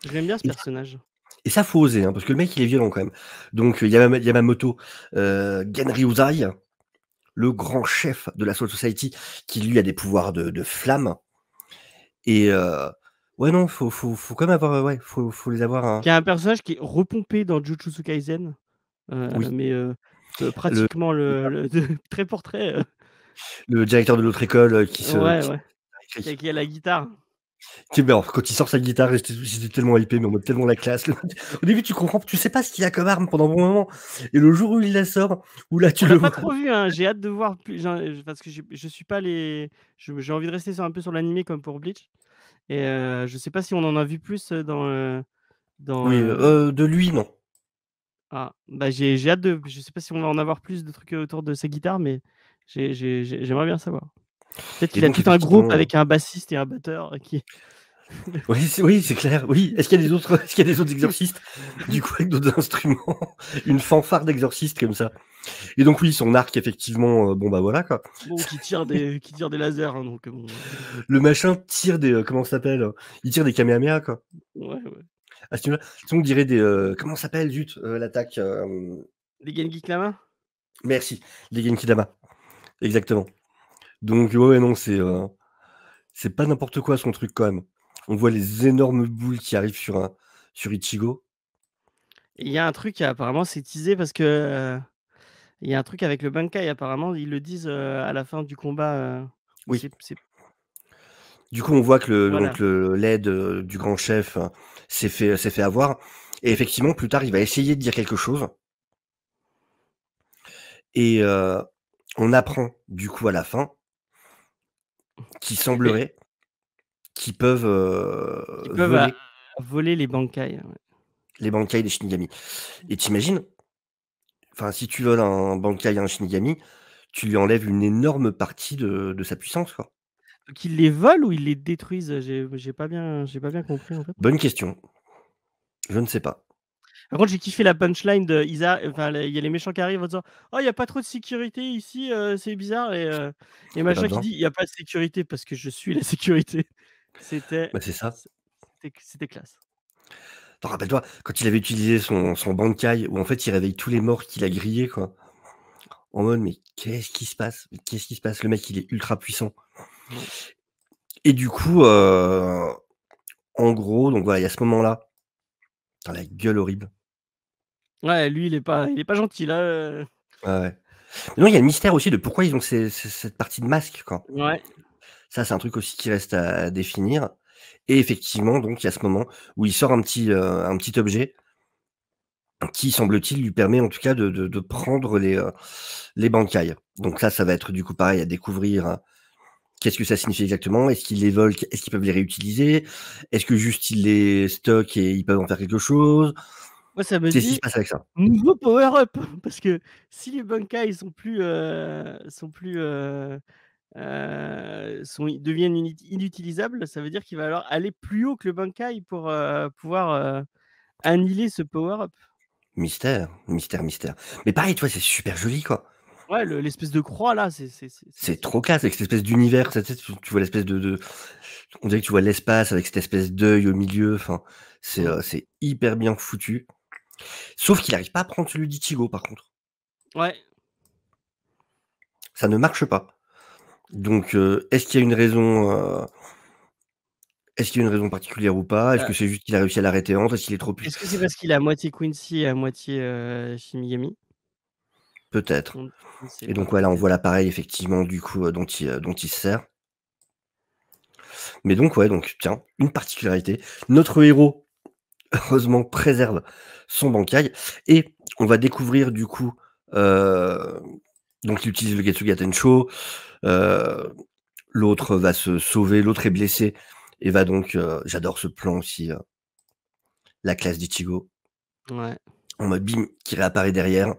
[SPEAKER 2] Je l'aime bien ce
[SPEAKER 1] et
[SPEAKER 2] personnage.
[SPEAKER 1] ça faut oser, hein, parce que le mec il est violent quand même. Donc Yamamoto, Genryuzai, le grand chef de la Soul Society qui lui a des pouvoirs de flamme et ouais non, faut quand même avoir, ouais, faut les avoir, hein.
[SPEAKER 2] Qui est un personnage qui est repompé dans Jujutsu Kaisen,
[SPEAKER 1] Oui,
[SPEAKER 2] mais
[SPEAKER 1] le
[SPEAKER 2] pratiquement le trait pour trait,
[SPEAKER 1] le directeur de l'autre école,
[SPEAKER 2] ouais,
[SPEAKER 1] qui
[SPEAKER 2] ouais,
[SPEAKER 1] écrit.
[SPEAKER 2] qui a la guitare.
[SPEAKER 1] Tu sais, mais alors quand il sort sa guitare, j'étais tellement hypé, mais en mode tellement la classe. Au début, tu comprends, tu sais pas ce qu'il a comme arme pendant un bon moment et le jour où il la sort, où là tu
[SPEAKER 2] On
[SPEAKER 1] le
[SPEAKER 2] l'a pas
[SPEAKER 1] vois
[SPEAKER 2] trop vu, hein, j'ai hâte de voir plus parce que je suis pas les j'ai envie de rester sur un peu sur l'animé comme pour Bleach et je sais pas si on en a vu plus, dans,
[SPEAKER 1] oui, de lui, non.
[SPEAKER 2] bah, j'ai hâte je sais pas si on va en avoir plus de trucs, autour de sa guitare, mais J'aimerais bien savoir. Peut-être
[SPEAKER 1] Et
[SPEAKER 2] qu'il a
[SPEAKER 1] donc
[SPEAKER 2] tout un groupe
[SPEAKER 1] effectivement,
[SPEAKER 2] avec un bassiste et un batteur qui
[SPEAKER 1] oui, c'est clair, oui. Est-ce qu'il y a des autres est-ce qu'il y a des autres exorcistes, du coup, avec d'autres instruments? Une fanfare d'exorcistes comme ça. Et donc oui, son arc effectivement, bon, bah, voilà, quoi.
[SPEAKER 2] bon, qui tire des lasers, hein, donc bon,
[SPEAKER 1] Le machin tire des, comment ça s'appelle? Il tire des kamehameha, quoi.
[SPEAKER 2] ouais, ouais.
[SPEAKER 1] À ce niveau-là, sinon on dirait des, comment ça s'appelle, zut, l'attaque,
[SPEAKER 2] Les Genki Klamin?
[SPEAKER 1] merci, les Genkidama, exactement. Donc ouais, non, c'est pas n'importe quoi son truc quand même. On voit les énormes boules qui arrivent sur Ichigo.
[SPEAKER 2] Et il y a un truc apparemment c'est teasé parce que, il y a un truc avec le Bankai apparemment, ils le disent, à la fin du combat, où
[SPEAKER 1] Oui,
[SPEAKER 2] c'est
[SPEAKER 1] du coup, on voit que
[SPEAKER 2] voilà.
[SPEAKER 1] le l'aide, du grand chef, s'est fait avoir et effectivement, plus tard, il va essayer de dire quelque chose et on apprend, du coup, à la fin, qu'il
[SPEAKER 2] Mais
[SPEAKER 1] semblerait qu'ils peuvent,
[SPEAKER 2] qui peuvent,
[SPEAKER 1] voler
[SPEAKER 2] voler les Bankai, ouais.
[SPEAKER 1] les Bankai des Shinigami et tu imagines, enfin, si tu voles un Bankai à un Shinigami, tu lui enlèves une énorme partie de sa puissance, quoi.
[SPEAKER 2] Donc ils les volent ou ils les détruisent? J'ai pas bien compris en fait.
[SPEAKER 1] Bonne question, je ne sais pas.
[SPEAKER 2] Par contre, j'ai kiffé la punchline de enfin, il y a les méchants qui arrivent en disant: «Oh, il y a pas trop de sécurité ici, c'est bizarre» et
[SPEAKER 1] Il y en a
[SPEAKER 2] machin qui
[SPEAKER 1] besoin?
[SPEAKER 2] dit: «Il y a pas de sécurité parce que je suis la sécurité». C'était
[SPEAKER 1] Bah, c'est ça.
[SPEAKER 2] c'était classe.
[SPEAKER 1] Attends, rappelle-toi, quand il avait utilisé son Bankai où en fait il réveille tous les morts qu'il a grillés, quoi. En mode: «Mais qu'est-ce qui se passe? Mais qu'est-ce qui se passe?» Le mec, il est ultra puissant
[SPEAKER 2] Ouais.
[SPEAKER 1] et du coup, en gros, donc voilà, il y a ce moment-là, putain la gueule horrible.
[SPEAKER 2] Ouais, lui, il est pas gentil là,
[SPEAKER 1] Ouais, ouais. Mais non, il y a le mystère aussi de pourquoi ils ont cette partie de masque, quoi.
[SPEAKER 2] ouais.
[SPEAKER 1] Ça, c'est un truc aussi qui reste à définir et effectivement, donc il y a ce moment où il sort un petit objet qui, semble-t-il, lui permet en tout cas de prendre les Bankai. Donc là, ça va être du coup pareil à découvrir, qu'est-ce que ça signifie exactement? Est-ce qu'ils les volent? Est-ce qu'ils peuvent les réutiliser? Est-ce que juste ils les stockent et ils peuvent en faire quelque chose?
[SPEAKER 2] Moi, ça me
[SPEAKER 1] Qu'est-ce qui se
[SPEAKER 2] dit:
[SPEAKER 1] passe avec ça?
[SPEAKER 2] «Nouveau power up» parce que si les Bankai deviennent inutilisables, ça veut dire qu'il va falloir aller plus haut que le Bankai pour, pouvoir, annihiler ce power up.
[SPEAKER 1] Mystère, mystère, mystère. Mais pareil, tu vois, c'est super joli, quoi.
[SPEAKER 2] Ouais, l'espèce de croix là, c'est
[SPEAKER 1] C'est trop
[SPEAKER 2] stylé.
[SPEAKER 1] classe avec cette espèce d'univers, tu sais, tu vois l'espèce de on dirait que tu vois l'espace avec cette espèce d'œil au milieu, enfin,
[SPEAKER 2] Mmh.
[SPEAKER 1] c'est hyper bien foutu. Sauf qu'il arrive pas à prendre celui d'Ichigo, par contre.
[SPEAKER 2] Ouais.
[SPEAKER 1] Ça ne marche pas. Donc, est-ce qu'il y a une raison particulière ou pas? Est-ce
[SPEAKER 2] Heu,
[SPEAKER 1] que c'est juste qu'il a réussi à l'arrêter entre? Est-ce qu'il est trop
[SPEAKER 2] est-ce que c'est parce qu'il est à moitié Quincy et à moitié, Shinigami?
[SPEAKER 1] peut-être.
[SPEAKER 2] On ne sait
[SPEAKER 1] Et
[SPEAKER 2] pas,
[SPEAKER 1] donc voilà, on voit
[SPEAKER 2] peut-être.
[SPEAKER 1] l'appareil effectivement du coup, dont il se sert. Mais donc ouais, donc tiens, une particularité, notre héros, heureusement, préserve son Bankai et on va découvrir du coup, heu, donc il utilise le Getsuga Tensho, heu, l'autre va se sauver, l'autre est blessé et va donc, j'adore ce plan aussi, la classe d'Ichigo,
[SPEAKER 2] Ouais.
[SPEAKER 1] en mode bim, qui réapparaît derrière.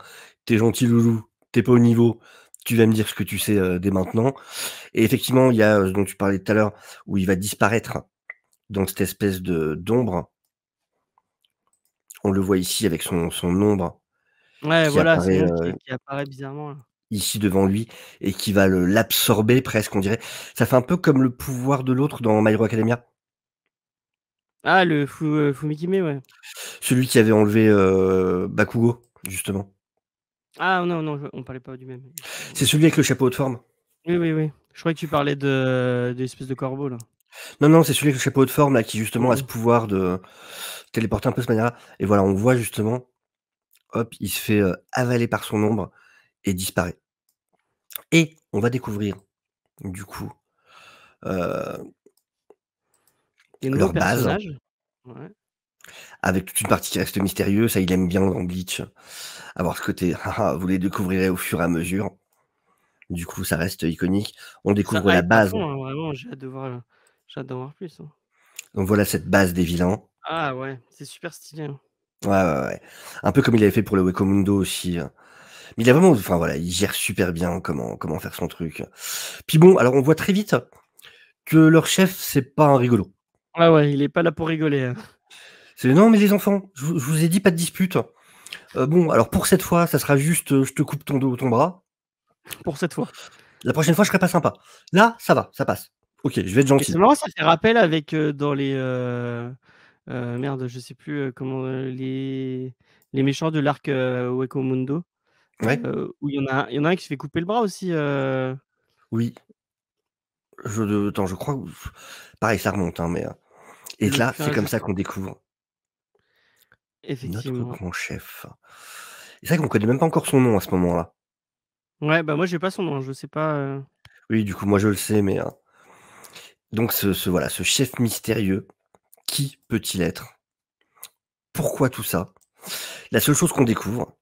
[SPEAKER 1] «Tu es gentil loulou, tu es pas au niveau, tu vas me dire ce que tu sais, dès maintenant». Et effectivement, il y a, ce dont tu parlais tout à l'heure, où il va disparaître dans cette espèce de d'ombre. On le voit ici avec son ombre
[SPEAKER 2] Ouais,
[SPEAKER 1] qui
[SPEAKER 2] voilà, son
[SPEAKER 1] apparaît,
[SPEAKER 2] nom qui apparaît bizarrement là.
[SPEAKER 1] ici devant lui et qui va l'absorber presque, on dirait. Ça fait un peu comme le pouvoir de l'autre dans My Hero Academia.
[SPEAKER 2] Ah, le Fumikime, ouais.
[SPEAKER 1] Celui qui avait enlevé, Bakugo, justement.
[SPEAKER 2] Ah non, non, on parlait pas du même.
[SPEAKER 1] C'est celui avec le chapeau haute forme.
[SPEAKER 2] Oui, oui, oui. Je croyais que tu parlais de l'espèce de corbeau là.
[SPEAKER 1] Non, non, c'est celui avec le chapeau haute forme là qui justement
[SPEAKER 2] Mmh
[SPEAKER 1] a ce
[SPEAKER 2] mh.
[SPEAKER 1] pouvoir de téléporter un peu de cette manière-là et voilà, on voit justement, hop, il se fait, avaler par son ombre et disparaît et on va découvrir du coup, heu,
[SPEAKER 2] Des nouveaux
[SPEAKER 1] leur base
[SPEAKER 2] personnages. Ouais.
[SPEAKER 1] avec toute une partie qui reste mystérieuse. Ça, il aime bien dans Bleach, avoir ce côté: «Ah ah, vous les découvrirez au fur et à mesure». Du coup, ça reste iconique. On
[SPEAKER 2] Ça
[SPEAKER 1] découvre la
[SPEAKER 2] hype à
[SPEAKER 1] base,
[SPEAKER 2] fond, hein, vraiment, j'ai hâte d'en voir plus, hein.
[SPEAKER 1] donc voilà cette base des vilains.
[SPEAKER 2] Ah ouais, c'est super stylé, hein.
[SPEAKER 1] Ouais, ouais, ouais. Un peu comme il avait fait pour le Wekumundo aussi, Mais il a vraiment enfin voilà, il gère super bien comment faire son truc. Puis bon, alors on voit très vite que leur chef, c'est pas un rigolo.
[SPEAKER 2] Ah ouais, il est pas là pour rigoler, hein.
[SPEAKER 1] C'est: «Non mais les enfants, je vous ai dit pas de dispute. Bon alors pour cette fois, ça sera juste, je te coupe ton bras.
[SPEAKER 2] Pour cette fois.
[SPEAKER 1] La prochaine fois, je serai pas sympa. Là, ça va, ça passe. OK, je vais être
[SPEAKER 2] Et c'est
[SPEAKER 1] gentil».
[SPEAKER 2] marrant, ça fait rappel avec, dans les, merde, je sais plus, comment, les méchants de l'arc, Wekwomundo,
[SPEAKER 1] Ouais,
[SPEAKER 2] où il y en a un qui se fait couper le bras aussi,
[SPEAKER 1] oui, attends, je crois pareil, ça remonte, hein, mais et
[SPEAKER 2] le
[SPEAKER 1] là,
[SPEAKER 2] plus
[SPEAKER 1] c'est comme
[SPEAKER 2] je
[SPEAKER 1] ça qu'on découvre notre
[SPEAKER 2] effectivement.
[SPEAKER 1] grand chef. Et c'est vrai qu'on connaît même pas encore son nom à ce moment-là.
[SPEAKER 2] Ouais, bah, moi j'ai pas son nom, je sais pas,
[SPEAKER 1] Oui, du coup, moi, je le sais, mais donc voilà, ce chef mystérieux, qui peut-il être? Pourquoi tout ça? La seule chose qu'on découvre,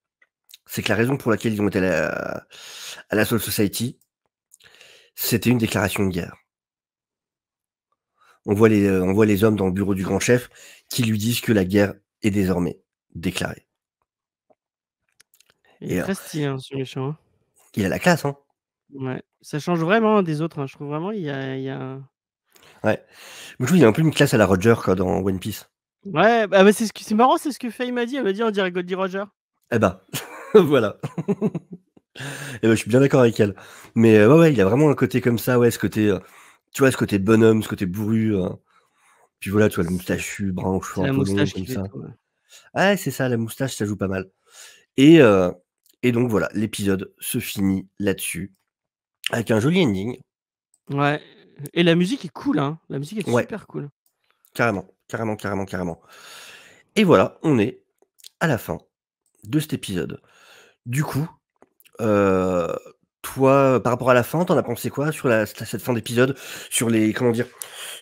[SPEAKER 1] c'est que la raison pour laquelle ils ont été à la Soul Society, c'était une déclaration de guerre. On voit les hommes dans le bureau du grand chef qui lui disent que la guerre est désormais déclarée.
[SPEAKER 2] il est
[SPEAKER 1] Et
[SPEAKER 2] très stylé, hein, ce méchant, hein.
[SPEAKER 1] il a la classe, hein.
[SPEAKER 2] Ouais, ça change vraiment des autres, hein. Je trouve vraiment il y a un
[SPEAKER 1] Ouais. Moi, je trouve il a un peu une classe à la Roger, quoi, dans One Piece.
[SPEAKER 2] ouais, bah, c'est marrant, c'est ce que Faye m'a dit. Elle m'a dit: «On dirait Goldie Roger».
[SPEAKER 1] Eh ben, voilà. Et ben, je suis bien d'accord avec elle. Mais ouais, ouais, il a vraiment un côté comme ça, ouais, ce côté, tu vois, ce côté bonhomme, ce côté bourru, puis voilà, tu vois, le
[SPEAKER 2] C'est
[SPEAKER 1] moustachu brun aux
[SPEAKER 2] c'est
[SPEAKER 1] cheveux un
[SPEAKER 2] la
[SPEAKER 1] peu longs
[SPEAKER 2] moustache qui
[SPEAKER 1] comme
[SPEAKER 2] fait
[SPEAKER 1] ça.
[SPEAKER 2] tout, ouais.
[SPEAKER 1] Ouais, c'est ça, la moustache, ça joue pas mal. Et heu et donc voilà, l'épisode se finit là-dessus, avec un joli ending.
[SPEAKER 2] Ouais, et la musique est cool, hein. La musique est
[SPEAKER 1] Ouais,
[SPEAKER 2] super cool.
[SPEAKER 1] carrément, carrément, carrément, carrément. Et voilà, on est à la fin de cet épisode. Du coup, heu, toi, par rapport à la fin, tu en as pensé quoi sur cette fin d'épisode? Sur les comment dire?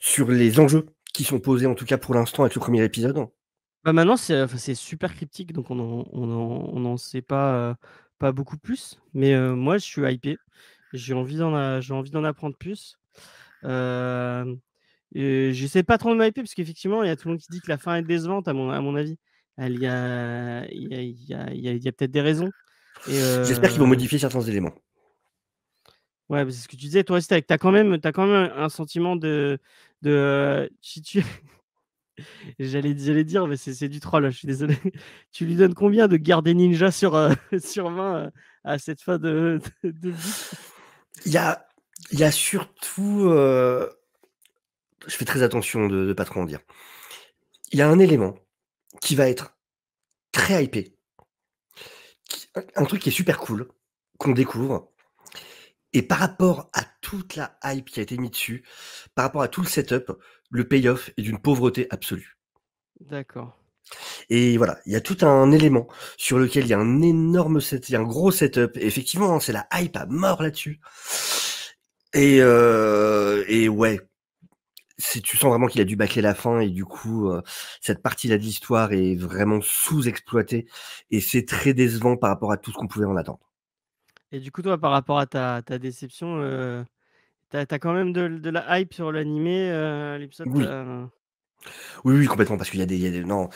[SPEAKER 1] Sur les enjeux qui sont posés, en tout cas pour l'instant, avec le premier épisode?
[SPEAKER 2] Bah, maintenant, c'est super cryptique, donc on en sait pas beaucoup plus. Mais, moi, je suis hypé. J'ai envie d'en apprendre plus. Hem Et j'essaie pas trop de m'hyper parce qu'effectivement, il y a tout le monde qui dit que la fin est décevante à mon avis. Elle il y a peut-être des raisons et
[SPEAKER 1] J'espère qu'ils vont modifier certains éléments.
[SPEAKER 2] ouais, bah, c'est ce que tu disais, toi aussi, tu as quand même un sentiment tu j'allais dire, mais c'est du troll, je suis désolé. Tu lui donnes combien de gardes ninja sur, sur 20, à cette fin de boucle?
[SPEAKER 1] Il y a il y a surtout, je fais très attention de pas trop en dire. Il y a un élément qui va être très hypé, un truc qui est super cool, qu'on découvre et par rapport à toute la hype qui a été mise dessus, par rapport à tout le setup, le payoff est d'une pauvreté absolue.
[SPEAKER 2] D'accord.
[SPEAKER 1] Et voilà, il y a tout un élément sur lequel il y a un gros setup et effectivement, hein, c'est la hype à mort là-dessus. Et ouais, tu sens vraiment qu'il a dû bâcler la fin et du coup, cette partie-là de l'histoire est vraiment sous-exploitée et c'est très décevant par rapport à tout ce qu'on pouvait en attendre.
[SPEAKER 2] Et du coup, toi, par rapport à ta déception, tu as quand même de la hype sur l'animé, l'épisode
[SPEAKER 1] Oui, oui, oui, complètement parce qu'il y a des non,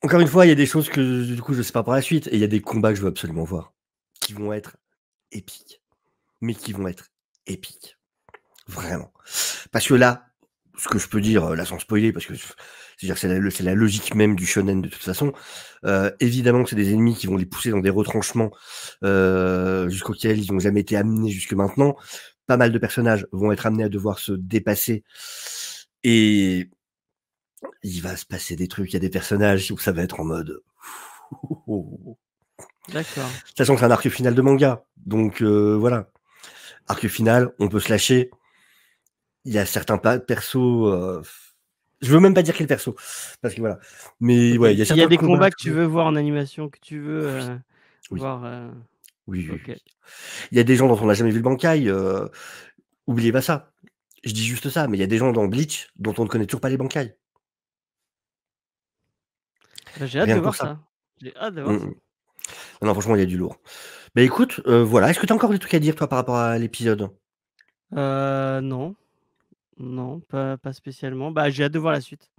[SPEAKER 1] encore une fois, il y a des choses que du coup, je sais pas pour la suite et il y a des combats que je veux absolument voir, qui vont être épiques, mais qui vont être épiques, vraiment. Parce que là, ce que je peux dire, là, sans spoiler, parce que c'est-à-dire que c'est la logique même du shonen de toute façon. Évidemment que c'est des ennemis qui vont les pousser dans des retranchements, jusqu'auxquels ils ont jamais été amenés jusque maintenant. Pas mal de personnages vont être amenés à devoir se dépasser et il va se passer des trucs. Il y a des personnages où ça va être en mode
[SPEAKER 2] d'accord.
[SPEAKER 1] sachant que c'est un arc final de manga, donc voilà. Arc final, on peut se lâcher. Il y a certains persos, je veux même pas dire quel perso, parce que voilà. Mais
[SPEAKER 2] OK.
[SPEAKER 1] ouais, il y a
[SPEAKER 2] Il y a
[SPEAKER 1] certains
[SPEAKER 2] des
[SPEAKER 1] combats,
[SPEAKER 2] combats que
[SPEAKER 1] tu
[SPEAKER 2] tu
[SPEAKER 1] vois?
[SPEAKER 2] veux voir en animation, que tu veux,
[SPEAKER 1] Oui,
[SPEAKER 2] voir,
[SPEAKER 1] oui, oui,
[SPEAKER 2] OK.
[SPEAKER 1] oui. Il y a des gens dont on n'a jamais vu le Bankai, oubliez pas ça. Je dis juste ça, mais il y a des gens dans Bleach dont on ne connaît toujours pas les Bankai.
[SPEAKER 2] Bah, j'ai hâte
[SPEAKER 1] Rien
[SPEAKER 2] de
[SPEAKER 1] que pour
[SPEAKER 2] voir
[SPEAKER 1] ça.
[SPEAKER 2] ça. J'ai hâte de
[SPEAKER 1] Mmh
[SPEAKER 2] voir ça.
[SPEAKER 1] mh. Non, franchement, il y a du lourd. Bah, écoute, voilà. Est-ce que tu as encore des trucs à dire, toi, par rapport à l'épisode?
[SPEAKER 2] Non, non, pas spécialement. Bah, j'ai hâte de voir la suite.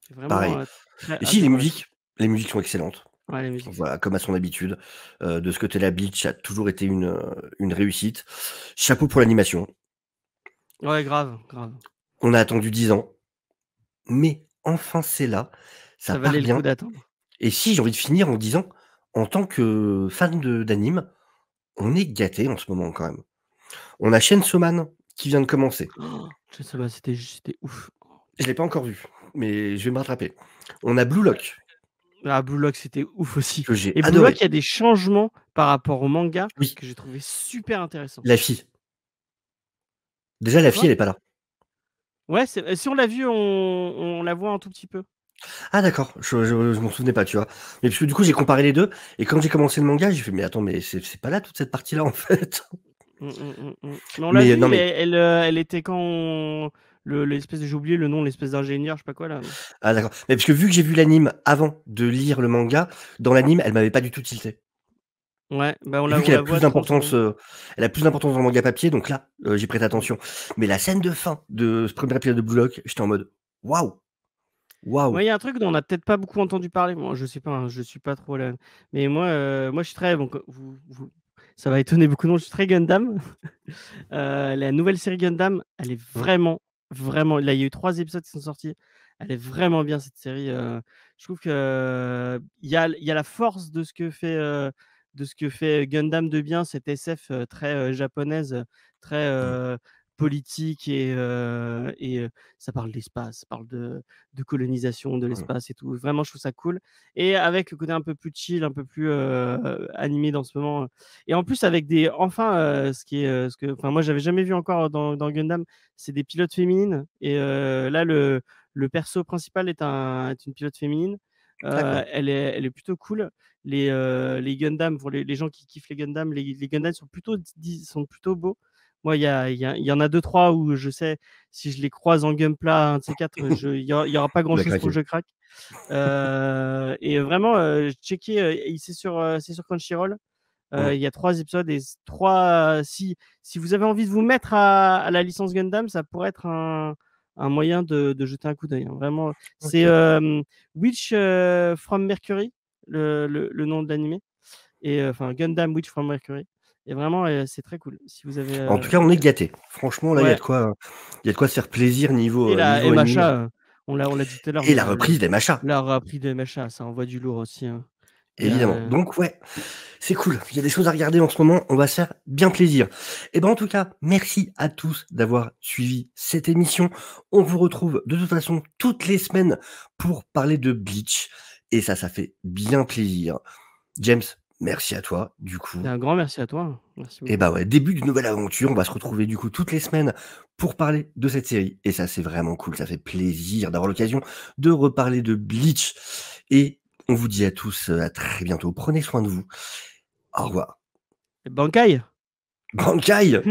[SPEAKER 2] J'ai vraiment,
[SPEAKER 1] Pareil.
[SPEAKER 2] très
[SPEAKER 1] Et
[SPEAKER 2] hâte
[SPEAKER 1] si,
[SPEAKER 2] de voir la suite.
[SPEAKER 1] les musiques sont excellentes.
[SPEAKER 2] Ouais, les musiques, c'est
[SPEAKER 1] Voilà,
[SPEAKER 2] cool.
[SPEAKER 1] comme à son habitude. De ce côté-là, Bleach a toujours été une réussite. Chapeau pour l'animation.
[SPEAKER 2] Ouais, grave, grave.
[SPEAKER 1] On a attendu 10 ans, mais enfin c'est là, ça
[SPEAKER 2] Ça
[SPEAKER 1] part
[SPEAKER 2] valait le coup
[SPEAKER 1] bien
[SPEAKER 2] d'attendre.
[SPEAKER 1] et si j'ai envie de finir en disant, en tant que fan d'anime, on est gâtés en ce moment quand même. On a Chainsaw Man qui vient de commencer.
[SPEAKER 2] Chainsaw Man, c'était ouf.
[SPEAKER 1] Je l'ai pas encore vu, mais je vais me rattraper. On a Blue Lock
[SPEAKER 2] Ah, Blue Lock, c'était ouf aussi.
[SPEAKER 1] que j'ai
[SPEAKER 2] Et Blue Lock,
[SPEAKER 1] adoré.
[SPEAKER 2] il y a des changements par rapport au manga
[SPEAKER 1] Oui,
[SPEAKER 2] que j'ai trouvé super intéressants.
[SPEAKER 1] la fille. Déjà la fille
[SPEAKER 2] Quoi?
[SPEAKER 1] elle est pas là.
[SPEAKER 2] Ouais, si on l'a vu, on la voit un tout petit peu.
[SPEAKER 1] Ah d'accord, je m'en souvenais pas, tu vois? Mais parce que du coup, j'ai comparé les 2 et quand j'ai commencé le manga, j'ai fait: «Mais attends, mais c'est pas là toute cette partie-là, en fait».
[SPEAKER 2] Mais on l'a
[SPEAKER 1] Mais
[SPEAKER 2] vu,
[SPEAKER 1] non, mais
[SPEAKER 2] elle était quand l'espèce de j'ai oublié le nom, l'espèce d'ingénieur, je sais pas quoi là.
[SPEAKER 1] ah d'accord. Mais parce que vu que j'ai vu l'anime avant de lire le manga, dans l'anime, elle m'avait pas du tout tilté
[SPEAKER 2] Ouais, bah,
[SPEAKER 1] et vu
[SPEAKER 2] on
[SPEAKER 1] qu'elle a
[SPEAKER 2] la
[SPEAKER 1] plus
[SPEAKER 2] voit 30
[SPEAKER 1] d'importance,
[SPEAKER 2] secondes.
[SPEAKER 1] elle a plus d'importance dans le manga papier, donc là, j'ai prêté
[SPEAKER 2] Mmh.
[SPEAKER 1] attention. Mais la scène de fin de ce premier épisode de Blue Lock, j'étais en mode: «Waouh! Waouh!»
[SPEAKER 2] Ouais, il y a un truc dont on a peut-être pas beaucoup entendu parler. Moi, je sais pas, hein, je suis pas trop là, mais moi je suis très bon, vous ça va étonner beaucoup de monde, je suis très Gundam. La nouvelle série Gundam, elle est
[SPEAKER 1] Mmh,
[SPEAKER 2] vraiment, vraiment là, il y a eu 3 épisodes qui sont sortis. Elle est vraiment bien cette série, je trouve que il y a la force de ce que fait Gundam de bien, cette SF, très, japonaise, très,
[SPEAKER 1] mmh,
[SPEAKER 2] politique et ça parle d'espace, ça parle de colonisation de
[SPEAKER 1] mmh.
[SPEAKER 2] l'espace et tout. Vraiment, je trouve ça cool et avec le côté un peu plus chill, un peu plus, animé dans ce moment, et en plus avec des enfin, ce qui est, ce que enfin moi j'avais jamais vu encore dans Gundam, c'est des pilotes féminines et là le perso principal est une pilote féminine.
[SPEAKER 1] D'accord.
[SPEAKER 2] Elle est plutôt cool. Les Gundam pour les gens qui kiffent les Gundam, les Gundam sont plutôt beaux. Moi, il y en a deux trois où je sais si je les croise en Gunpla, un de ces 4, il y aura pas grand
[SPEAKER 1] Il a
[SPEAKER 2] chose pour que
[SPEAKER 1] craqué.
[SPEAKER 2] je craque. Et vraiment, checker, et c'est sur Crunchyroll.
[SPEAKER 1] Mmh.
[SPEAKER 2] Il y a 3 épisodes et 3 si vous avez envie de vous mettre à la licence Gundam, ça pourrait être un moyen de jeter un coup d'œil, hein. Vraiment, c'est,
[SPEAKER 1] OK.
[SPEAKER 2] Witch, from Mercury, le nom de l'animé et enfin Gundam Witch from Mercury et vraiment, c'est très cool. Si vous avez,
[SPEAKER 1] En tout cas, on est gâtés. Franchement, là,
[SPEAKER 2] ouais
[SPEAKER 1] il y a de quoi se faire plaisir
[SPEAKER 2] et la
[SPEAKER 1] niveau anime
[SPEAKER 2] MHA, on l'a dit tout à l'heure,
[SPEAKER 1] et
[SPEAKER 2] mais
[SPEAKER 1] la reprise des Macha,
[SPEAKER 2] la reprise de MHA, ça envoie du lourd aussi, hein. Il y a,
[SPEAKER 1] évidemment. Donc ouais, c'est cool. Il y a des choses à regarder en ce moment, on va se faire bien plaisir. Et ben, en tout cas, merci à tous d'avoir suivi cette émission. On vous retrouve de toute façon toutes les semaines pour parler de Bleach et ça fait bien plaisir. James, merci à toi, du coup.
[SPEAKER 2] un grand merci à toi, hein. Merci
[SPEAKER 1] Et
[SPEAKER 2] beaucoup.
[SPEAKER 1] bah ouais, début d'une nouvelle aventure. On va se retrouver du coup toutes les semaines pour parler de cette série. Et ça, c'est vraiment cool. Ça fait plaisir d'avoir l'occasion de reparler de Bleach. Et on vous dit à tous à très bientôt. Prenez soin de vous. Au revoir.
[SPEAKER 2] Bankai!
[SPEAKER 1] Bankai!